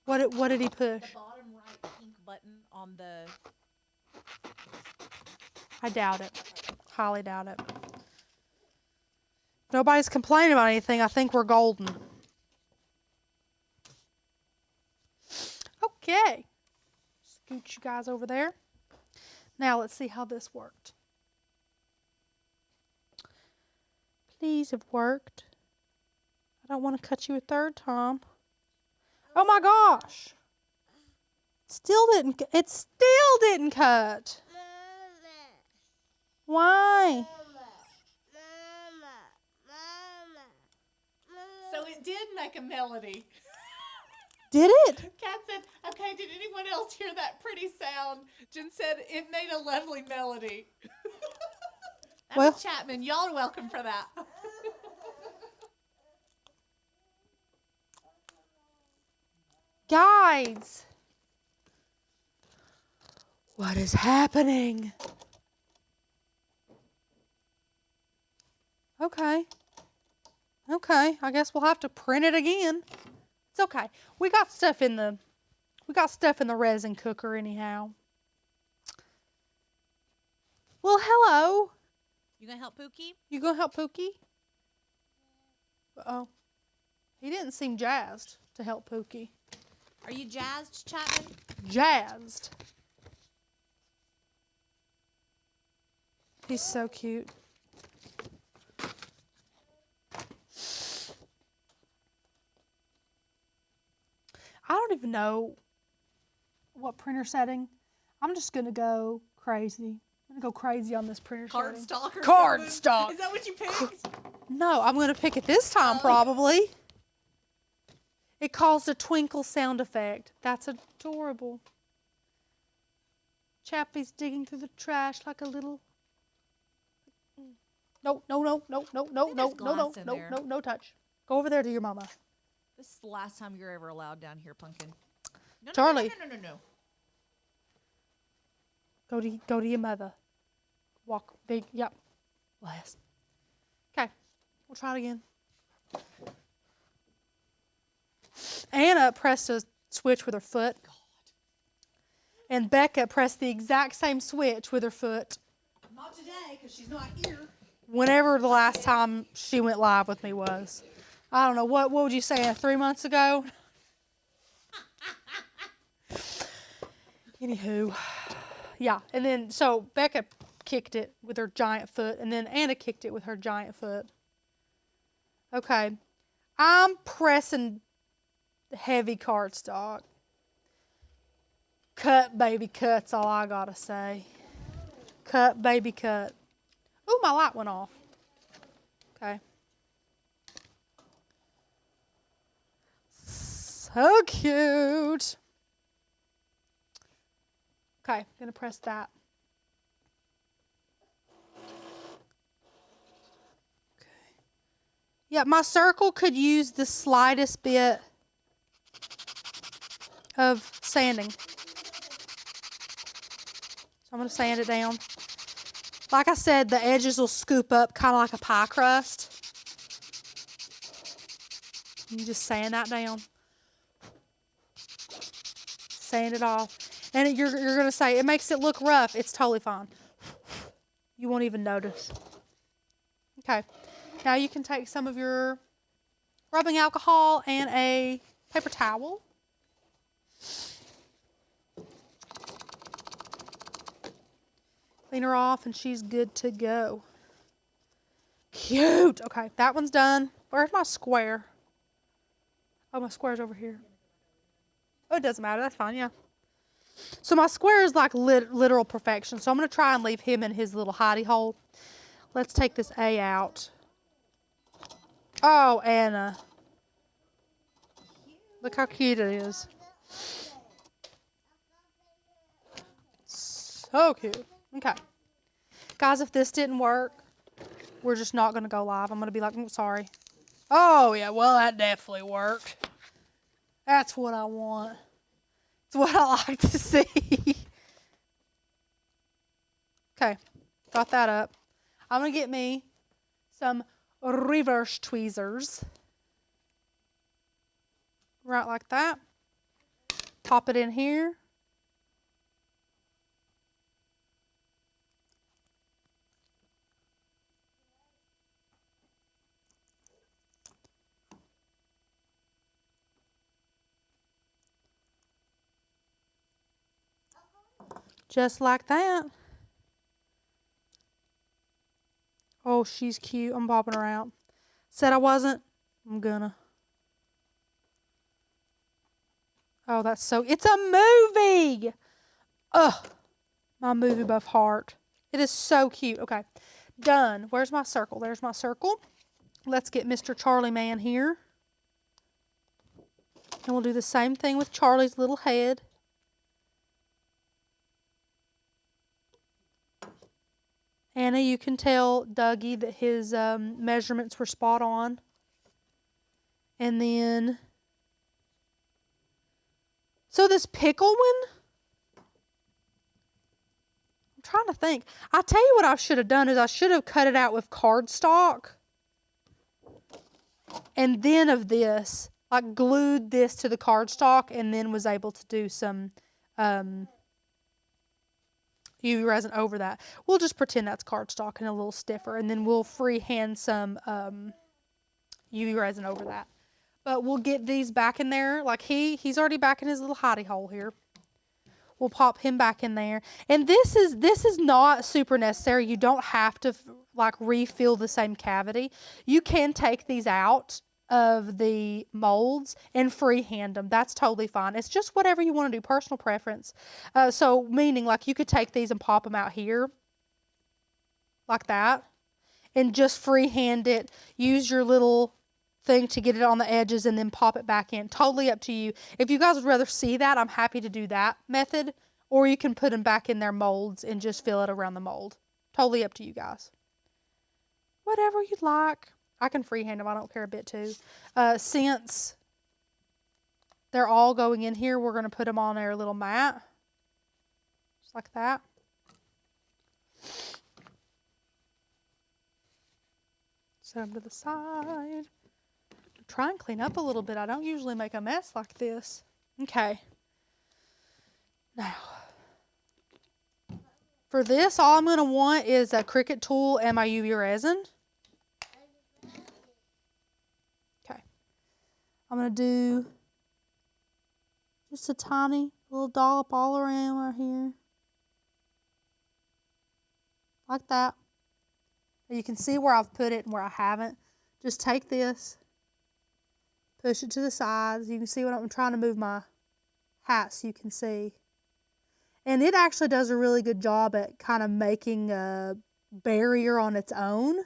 What did he push? The bottom right pink button on the... I doubt it. Highly doubt it. If nobody's complaining about anything, I think we're golden. Okay. Scoot you guys over there. Now let's see how this worked. Please have worked. I don't want to cut you a third time. Oh my gosh. It still didn't cut. Why? So it did make a melody. Did it? Kat said, okay, did anyone else hear that pretty sound? Jen said it made a lovely melody. That Well- was Chapman. Y'all are welcome for that. Guys, what is happening? Okay, I guess we'll have to print it again. It's okay. We got stuff in the resin cooker anyhow. Well, hello. You gonna help Pookie? You gonna help Pookie? Uh-oh. He didn't seem jazzed to help Pookie. Are you jazzed, Chapman? Jazzed. He's so cute. I don't even know what printer setting. I'm just gonna go crazy. I'm gonna go crazy on this printer setting. Cardstock or Cardstock. something? Is that what you picked? No, I'm gonna pick it this time probably. It caused a twinkle sound effect. That's adorable. Chappie's digging through the trash like a little. No, no touch. Go over there to your mama. This is the last time you're ever allowed down here, Pumpkin. No, Charlie. No. Go to your mother. Walk big. Yep. Bless. Okay. We'll try it again. Anna pressed a switch with her foot. And Becca pressed the exact same switch with her foot. Not today, because she's not here. Whenever the last time she went live with me was. I don't know, what would you say, 3 months ago? Anywho. Yeah, and then, so Becca kicked it with her giant foot, and then Anna kicked it with her giant foot. Okay. I'm pressing heavy cardstock. Cut, baby, cut's all I gotta say. Cut, baby, cut. Ooh, my light went off. Okay. So cute. Okay, gonna press that. Okay. Yeah, my circle could use the slightest bit of sanding. So I'm going to sand it down. Like I said, the edges will scoop up kind of like a pie crust. You just sand that down. Sand it off. And you're going to say, it makes it look rough. It's totally fine. You won't even notice. Okay. Now you can take some of your rubbing alcohol and a paper towel. Clean her off and she's good to go. Cute. Okay, that one's done. Where's my square? Oh, my square's over here. Oh, it doesn't matter. That's fine, yeah. So my square is like literal perfection. So I'm going to try and leave him in his little hidey hole. Let's take this A out. Oh, Anna. Look how cute it is. So cute. Okay. Guys, if this didn't work, we're just not going to go live. I'm going to be like, sorry. Oh, yeah, well, that definitely worked. That's what I want. It's what I like to see. Okay, got that up. I'm going to get me some reverse tweezers. Right like that. Pop it in here. Just like that. Oh, she's cute. I'm bopping her out. Said I wasn't. I'm gonna. Oh, that's so... It's a movie! Ugh. My movie buff heart. It is so cute. Okay. Done. Where's my circle? There's my circle. Let's get Mr. Charlie Man here. And we'll do the same thing with Charlie's little head. Anna, you can tell Dougie that his measurements were spot on. And then... So this pickle one? I'm trying to think. I tell you what I should have done is I should have cut it out with cardstock. And then of this, like glued this to the cardstock and then was able to do some UV resin over that. We'll just pretend that's cardstock and a little stiffer, and then we'll freehand some UV resin over that. But we'll get these back in there. Like he's already back in his little hidey hole here. We'll pop him back in there. And this is not super necessary. You don't have to like refill the same cavity. You can take these out of the molds and freehand them. That's totally fine. It's just whatever you want to do, personal preference. So meaning like you could take these and pop them out here like that and just freehand it. Use your little thing to get it on the edges and then pop it back in. Totally up to you. If you guys would rather see that, I'm happy to do that method, or you can put them back in their molds and just fill it around the mold. Totally up to you guys. Whatever you'd like. I can freehand them. I don't care a bit too. Since they're all going in here, we're going to put them on our little mat. Just like that. Set them to the side. Try and clean up a little bit. I don't usually make a mess like this. Okay. Now, for this, all I'm going to want is a Cricut tool and my UV resin. Okay. I'm going to do just a tiny little dollop all around right here. Like that. You can see where I've put it and where I haven't. Just take this. Push it to the sides. You can see what I'm trying to move my hat so you can see. And it actually does a really good job at kind of making a barrier on its own.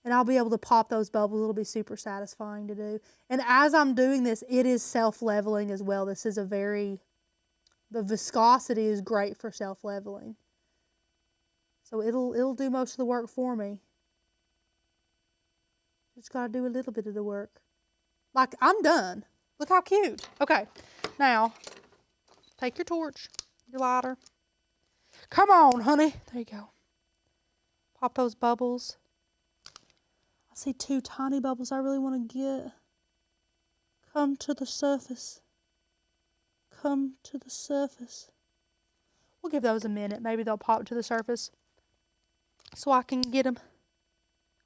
And I'll be able to pop those bubbles. It'll be super satisfying to do. And as I'm doing this, it is self-leveling as well. This is the viscosity is great for self-leveling. So it'll do most of the work for me. Just got to do a little bit of the work. Like, I'm done. Look how cute. Okay, now, take your torch, your lighter. Come on, honey. There you go. Pop those bubbles. I see 2 tiny bubbles I really want to get. Come to the surface. Come to the surface. We'll give those a minute. Maybe they'll pop to the surface so I can get them.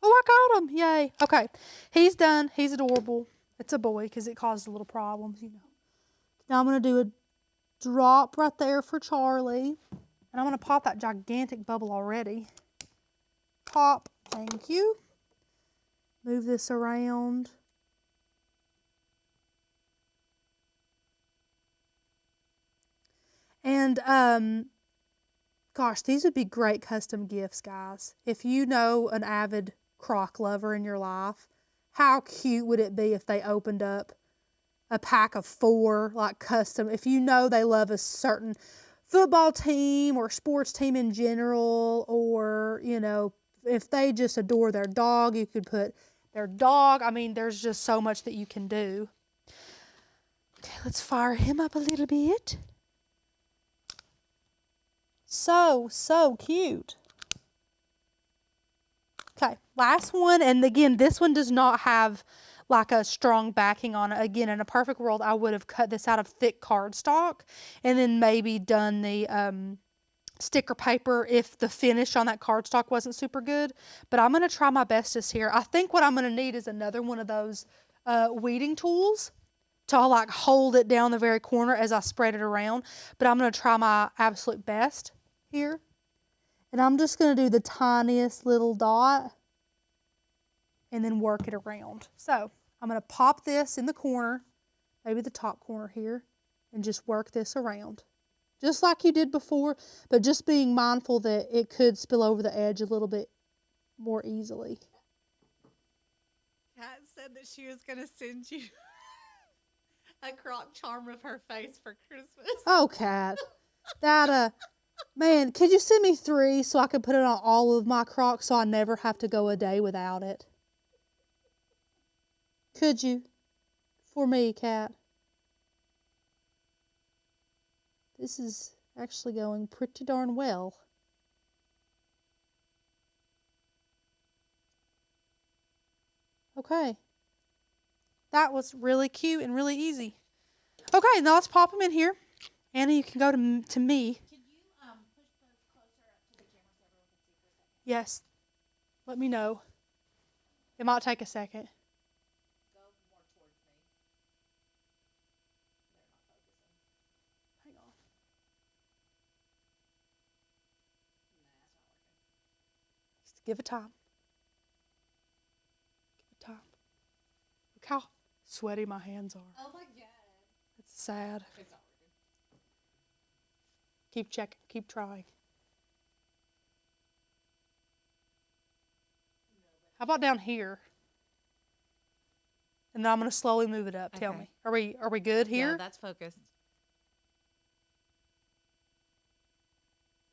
Oh, I got him. Yay. Okay. He's done. He's adorable. It's a boy because it causes little problems, you know. Now I'm going to do a drop right there for Charlie. And I'm going to pop that gigantic bubble already. Pop. Thank you. Move this around. And, gosh, these would be great custom gifts, guys. If you know an avid Croc lover in your life, how cute would it be if they opened up a pack of 4, like custom, if you know they love a certain football team or sports team in general, or, you know, if they just adore their dog, you could put their dog. I mean, there's just so much that you can do. Okay, let's fire him up a little bit. So cute. Okay, last one. And again, this one does not have like a strong backing on it. Again, in a perfect world, I would have cut this out of thick cardstock and then maybe done the sticker paper if the finish on that cardstock wasn't super good. But I'm going to try my bestest here. I think what I'm going to need is another one of those weeding tools to like hold it down the very corner as I spread it around. But I'm going to try my absolute best here. And I'm just going to do the tiniest little dot and then work it around. So I'm going to pop this in the corner, maybe the top corner here, and just work this around. Just like you did before, but just being mindful that it could spill over the edge a little bit more easily. Kat said that she was going to send you a Croc charm of her face for Christmas. Oh, Kat. That, man, could you send me 3 so I can put it on all of my Crocs so I never have to go a day without it? Could you? For me, Kat. This is actually going pretty darn well. Okay. That was really cute and really easy. Okay, now let's pop them in here. Anna, you can go to me. Can you push those closer up to the camera so everyone can see for a second? Yes. Let me know. It might take a second. Go more towards me. They're not focusing. Hang on. Nah, it's not working. Just give it time. Give it time. Look how sweaty my hands are. Oh my god. It's sad. It's not working. Keep checking. Keep trying. How about down here? And then I'm going to slowly move it up. Tell Okay. me. Are we good here? Yeah, that's focused.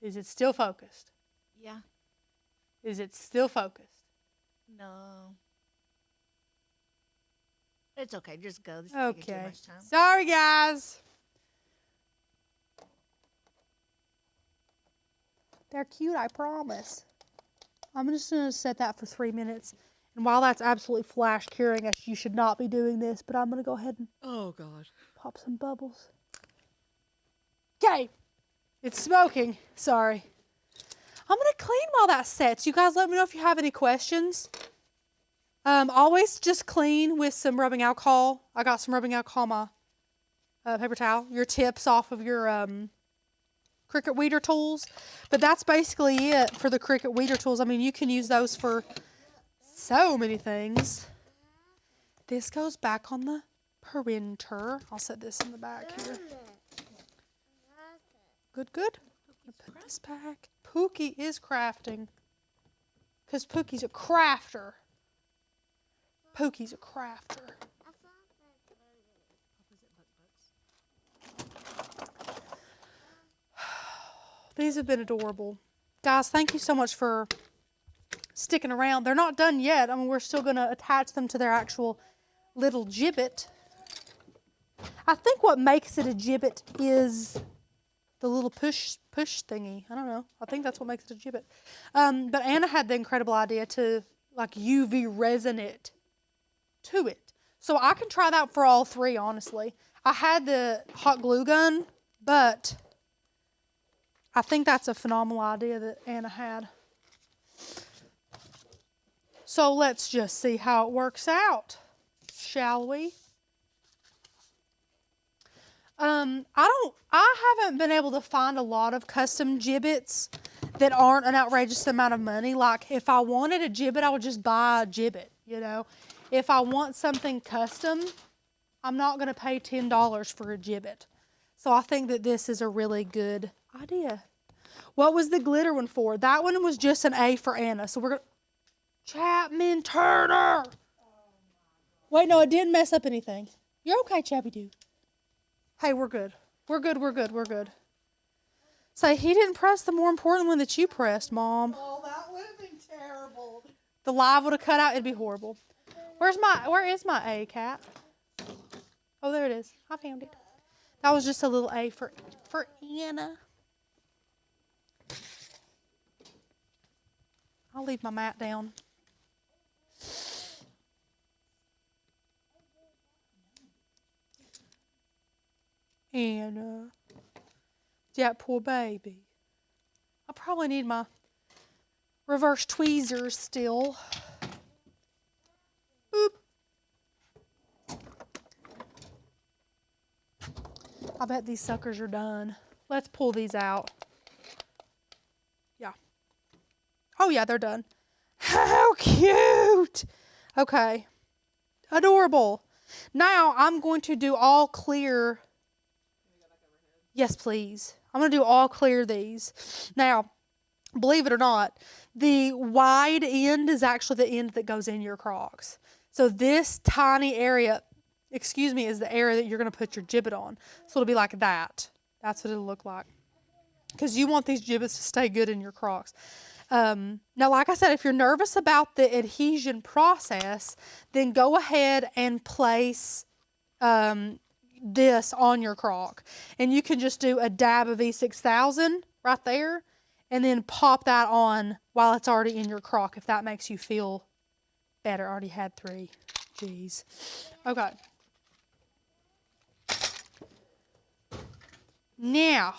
Is it still focused? Yeah. Is it still focused? No. It's okay. Just go. This is taking too Okay. much time. Sorry, guys. They're cute, I promise. I'm just going to set that for 3 minutes. And while that's absolutely flash curing us, you should not be doing this, but I'm going to go ahead and Oh god. pop some bubbles. Okay. It's smoking. Sorry. I'm going to clean while that sets. You guys let me know if you have any questions. Always just clean with some rubbing alcohol. I got some rubbing alcohol on my paper towel. Your tips off of your Cricut weeder tools. But that's basically it for the Cricut weeder tools. I mean, you can use those for so many things. This goes back on the printer. I'll set this in the back here. Good, good. I'll put this back. Pookie is crafting. Because Pookie's a crafter. Pookie's a crafter. These have been adorable. Guys, thank you so much for sticking around. They're not done yet. I mean, we're still going to attach them to their actual little gibbet. I think what makes it a gibbet is the little push thingy. I don't know. I think that's what makes it a gibbet. But Anna had the incredible idea to like UV resin it to it. So I can try that for all three, honestly. I had the hot glue gun, but I think that's a phenomenal idea that Anna had. So let's just see how it works out, shall we? I haven't been able to find a lot of custom gibbets that aren't an outrageous amount of money. Like if I wanted a gibbet, I would just buy a gibbet, you know. If I want something custom, I'm not going to pay $10 for a gibbet. So I think that this is a really good idea. What was the glitter one for? That one was just an A for Anna. So we're going to... Chapman Turner! Wait, no, it didn't mess up anything. You're okay, Chappy Doo. Hey, we're good. We're good, we're good, we're good. Say, he didn't press the more important one that you pressed, Mom. Oh, that would have been terrible. The live would have cut out. It'd be horrible. Where is my A, Cat? Oh, there it is. I found it. That was just a little A for Anna. I'll leave my mat down. Anna. That poor baby. I probably need my reverse tweezers still. Boop. I bet these suckers are done. Let's pull these out. Yeah. Oh yeah, they're done. How cute! Okay. Adorable. Now I'm going to do all clear. Yes, please. I'm going to do all clear these. Now, believe it or not, the wide end is actually the end that goes in your Crocs. So this tiny area, is the area that you're going to put your gibbet on. So it'll be like that. That's what it'll look like. Because you want these gibbets to stay good in your Crocs. Now, like I said, if you're nervous about the adhesion process, then go ahead and place this on your Croc. And you can just do a dab of E6000 right there and then pop that on while it's already in your Croc if that makes you feel better. I already had 3. Jeez. Okay. Now,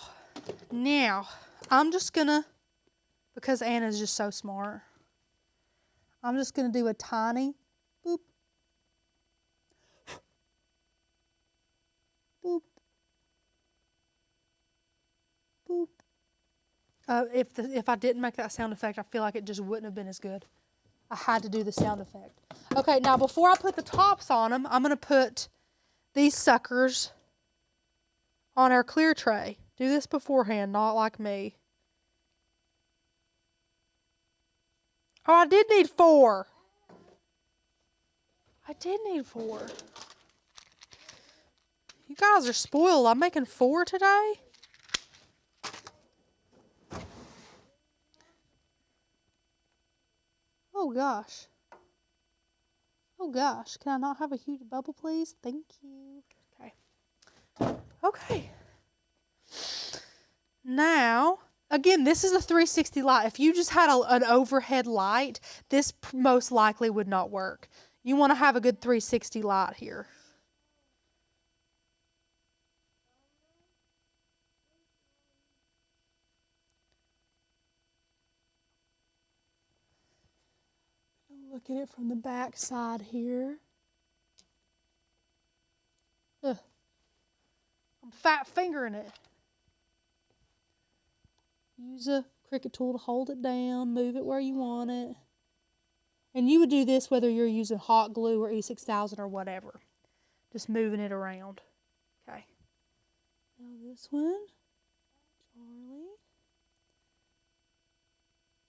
I'm just going to, because Anna's just so smart, I'm just going to do a tiny boop, boop, boop. If I didn't make that sound effect, I feel like it just wouldn't have been as good. I had to do the sound effect. Okay, now before I put the tops on them, I'm going to put these suckers on our clear tray. Do this beforehand, not like me. Oh, I did need 4. I did need 4. You guys are spoiled. I'm making 4 today. Oh gosh. Oh gosh. Can I not have a huge bubble, please? Thank you. Okay. Okay. Now, again, this is a 360 light. If you just had an overhead light, this most likely would not work. You want to have a good 360 light here. Look at it from the back side here. Ugh. I'm fat fingering it. Use a Cricut tool to hold it down, move it where you want it. And you would do this whether you're using hot glue or E6000 or whatever. Just moving it around. Okay. Now this one, Charlie.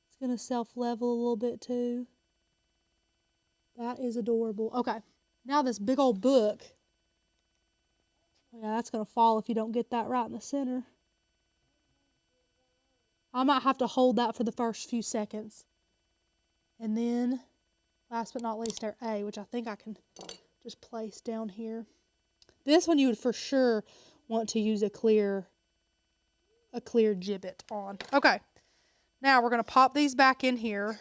It's going to self-level a little bit too. That is adorable. Okay. Now this big old book. Yeah, that's going to fall if you don't get that right in the center. I might have to hold that for the first few seconds. And then, last but not least, our A, which I think I can just place down here. This one you would for sure want to use a clear a clear gibbet on. Okay, now we're going to pop these back in here.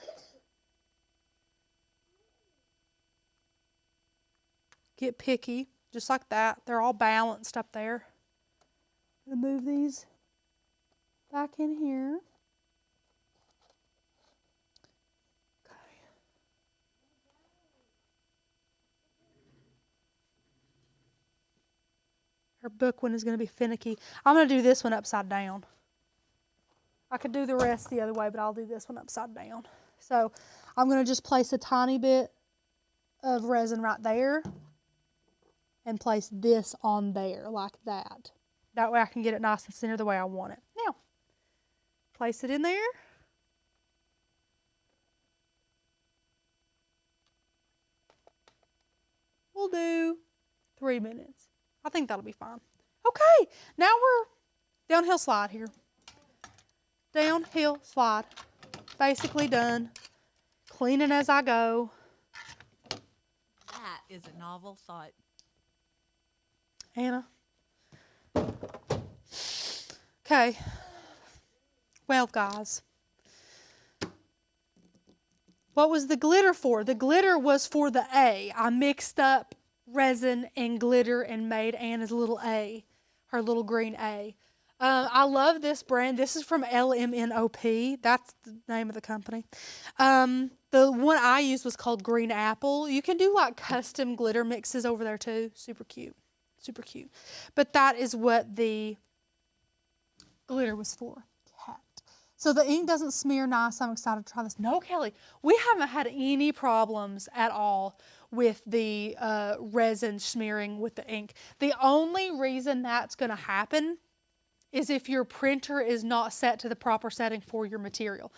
Get picky, just like that. They're all balanced up there. I'm going to move these back in here. Okay. Our book one is going to be finicky. I'm going to do this one upside down. I could do the rest the other way, but I'll do this one upside down. So I'm going to just place a tiny bit of resin right there and place this on there like that. That way I can get it nice and center the way I want it. Now, place it in there. We'll do 3 minutes. I think that'll be fine. Okay, now we're downhill slide here. Downhill slide. Basically done. Cleaning as I go. That is a novel thought. Anna. Okay. Well, guys. What was the glitter for? The glitter was for the A. I mixed up resin and glitter and made Anna's little A, her little green A. I love this brand. This is from LMNOP. That's the name of the company. The one I used was called Green Apple. You can do like custom glitter mixes over there too. Super cute. Super cute. But that is what the glitter was for. Cat. So the ink doesn't smear nice. I'm excited to try this. No, Kelly, we haven't had any problems at all with the resin smearing with the ink. The only reason that's going to happen is if your printer is not set to the proper setting for your material.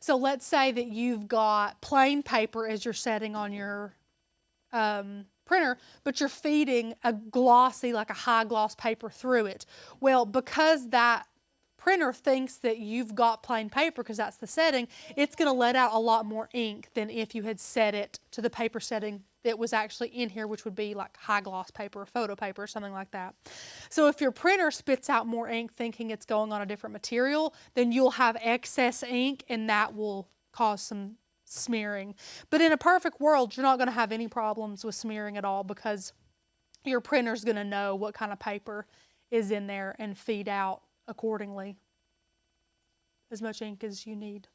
So let's say that you've got plain paper as your setting on your printer, but you're feeding a glossy, like a high gloss paper through it. Well, because that printer thinks that you've got plain paper because that's the setting, it's going to let out a lot more ink than if you had set it to the paper setting that was actually in here, which would be like high gloss paper, photo paper, or something like that. So if your printer spits out more ink thinking it's going on a different material, then you'll have excess ink and that will cause some smearing. But in a perfect world, you're not going to have any problems with smearing at all because your printer's going to know what kind of paper is in there and feed out accordingly as much ink as you need.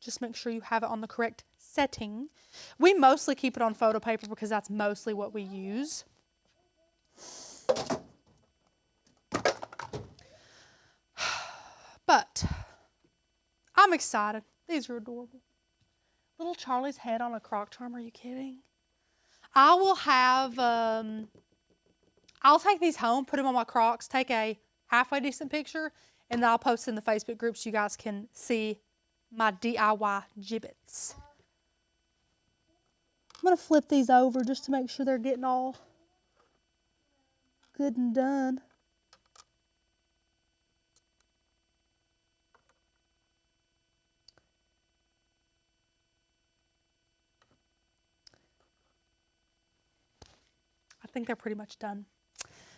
Just make sure you have it on the correct setting. We mostly keep it on photo paper because that's mostly what we use. But I'm excited. These are adorable. Little Charlie's head on a Croc charm. Are you kidding? I will have, I'll take these home, put them on my Crocs, take a halfway decent picture, and then I'll post in the Facebook group so you guys can see my DIY gibbets. I'm going to flip these over just to make sure they're getting all good and done. I think they're pretty much done.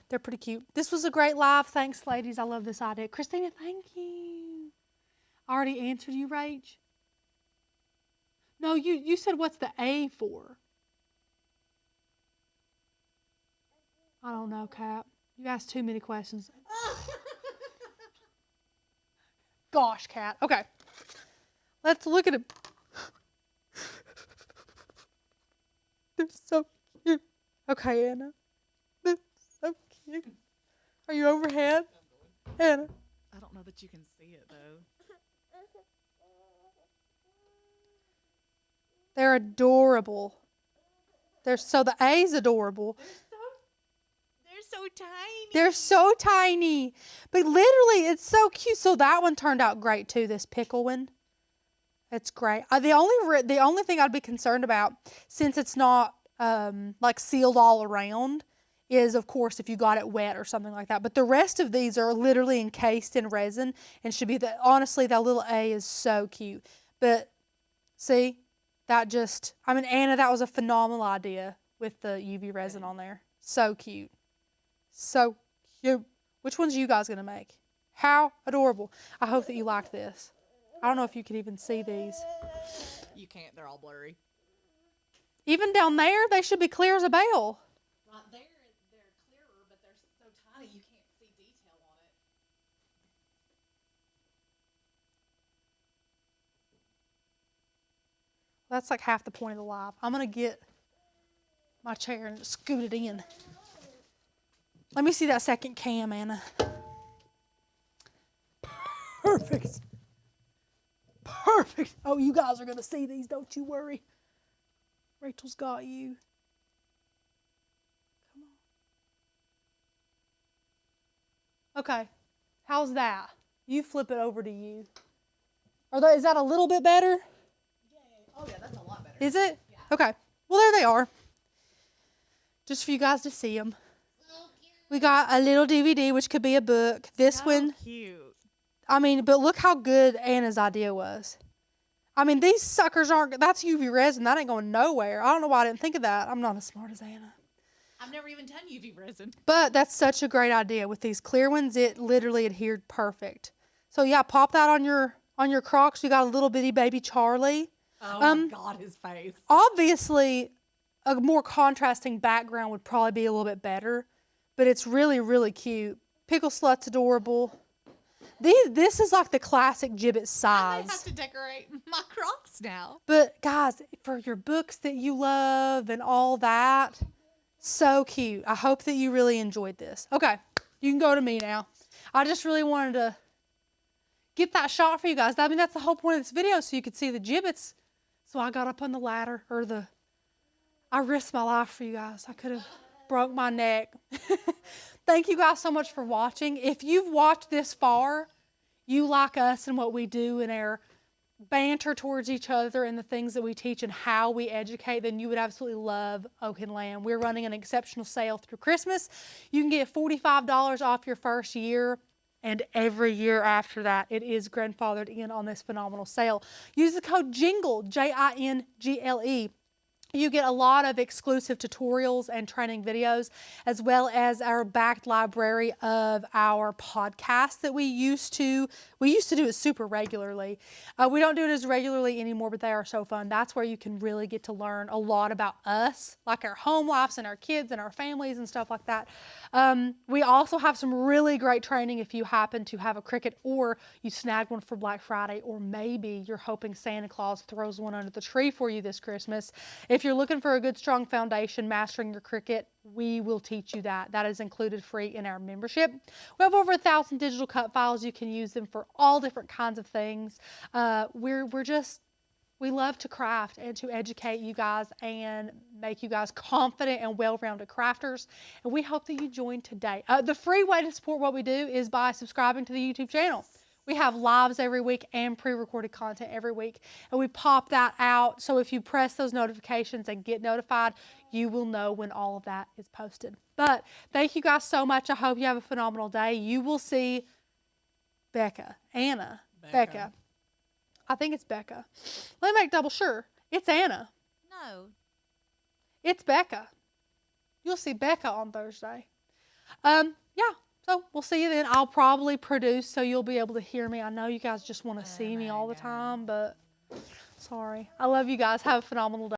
They're pretty cute. This was a great live. Thanks, ladies. I love this idea. Christina, thank you. I already answered you, Rach. No, you said what's the A for? I don't know, Cap. You asked too many questions. Gosh, Cat. Okay. Let's look at it. They're so cute. Okay, Anna. They're so cute. Are you overhead? Anna. I don't know that you can see it, though. They're adorable. So the A's adorable. They're so tiny. They're so tiny. But literally, it's so cute. So that one turned out great, too, this pickle one. It's great. The only thing I'd be concerned about, since it's not like sealed all around, is, of course, if you got it wet or something like that. But the rest of these are literally encased in resin and should be, honestly, that little A is so cute. But, see? That just, I mean, Anna, that was a phenomenal idea with the UV resin on there. So cute. So cute. Which ones are you guys going to make? How adorable. I hope that you like this. I don't know if you can even see these. You can't. They're all blurry. Even down there, they should be clear as a bell. Right there, they're clearer, but they're so tiny you can't see detail on it. That's like half the point of the live. I'm going to get my chair and scoot it in. Let me see that second cam, Anna. Perfect. Perfect. Oh, you guys are going to see these. Don't you worry. Rachel's got you. Come on. Okay. How's that? You flip it over to you. Is that a little bit better? Oh, yeah, that's a lot better. Is it? Yeah. Okay. Well, there they are. Just for you guys to see them. We got a little DVD, which could be a book. This one. Cute. I mean, but look how good Anna's idea was. I mean, these suckers aren't, that's UV resin. That ain't going nowhere. I don't know why I didn't think of that. I'm not as smart as Anna. I've never even done UV resin. But that's such a great idea. With these clear ones, it literally adhered perfect. So yeah, pop that on your Crocs. We got a little bitty baby Charlie. Oh my God, his face. Obviously, a more contrasting background would probably be a little bit better, but it's really, really cute. Pickle Slut's adorable. This is like the classic Gibitz size. I have to decorate my Crocs now. But guys, for your books that you love and all that, so cute. I hope that you really enjoyed this. Okay, you can go to me now. I just really wanted to get that shot for you guys. I mean, that's the whole point of this video, so you could see the Gibitz. So I got up on the ladder, I risked my life for you guys. I could have broke my neck. Thank you guys so much for watching. If you've watched this far, you like us and what we do and our banter towards each other and the things that we teach and how we educate, then you would absolutely love Oak and Lamb. We're running an exceptional sale through Christmas. You can get $45 off your first year, and every year after that, it is grandfathered in on this phenomenal sale. Use the code JINGLE, Jingle. You get a lot of exclusive tutorials and training videos, as well as our backed library of our podcasts that we used to do it super regularly. We don't do it as regularly anymore, but they are so fun. That's where you can really get to learn a lot about us, like our home lives and our kids and our families and stuff like that. We also have some really great training if you happen to have a Cricut or you snagged one for Black Friday, or maybe you're hoping Santa Claus throws one under the tree for you this Christmas. If you're looking for a good, strong foundation, mastering your Cricut, we will teach you that. That is included free in our membership. We have over 1,000 digital cut files. You can use them for all different kinds of things. We love to craft and to educate you guys and make you guys confident and well-rounded crafters. And we hope that you join today. The free way to support what we do is by subscribing to the YouTube channel. We have lives every week and pre-recorded content every week, and we pop that out. So if you press those notifications and get notified, you will know when all of that is posted. But thank you guys so much. I hope you have a phenomenal day. You will see Anna. I think it's Becca. Let me make double sure. It's Anna. No. It's Becca. You'll see Becca on Thursday. Yeah. So we'll see you then. I'll probably produce so you'll be able to hear me. I know you guys just want to see me all the time, but sorry. I love you guys. Have a phenomenal day.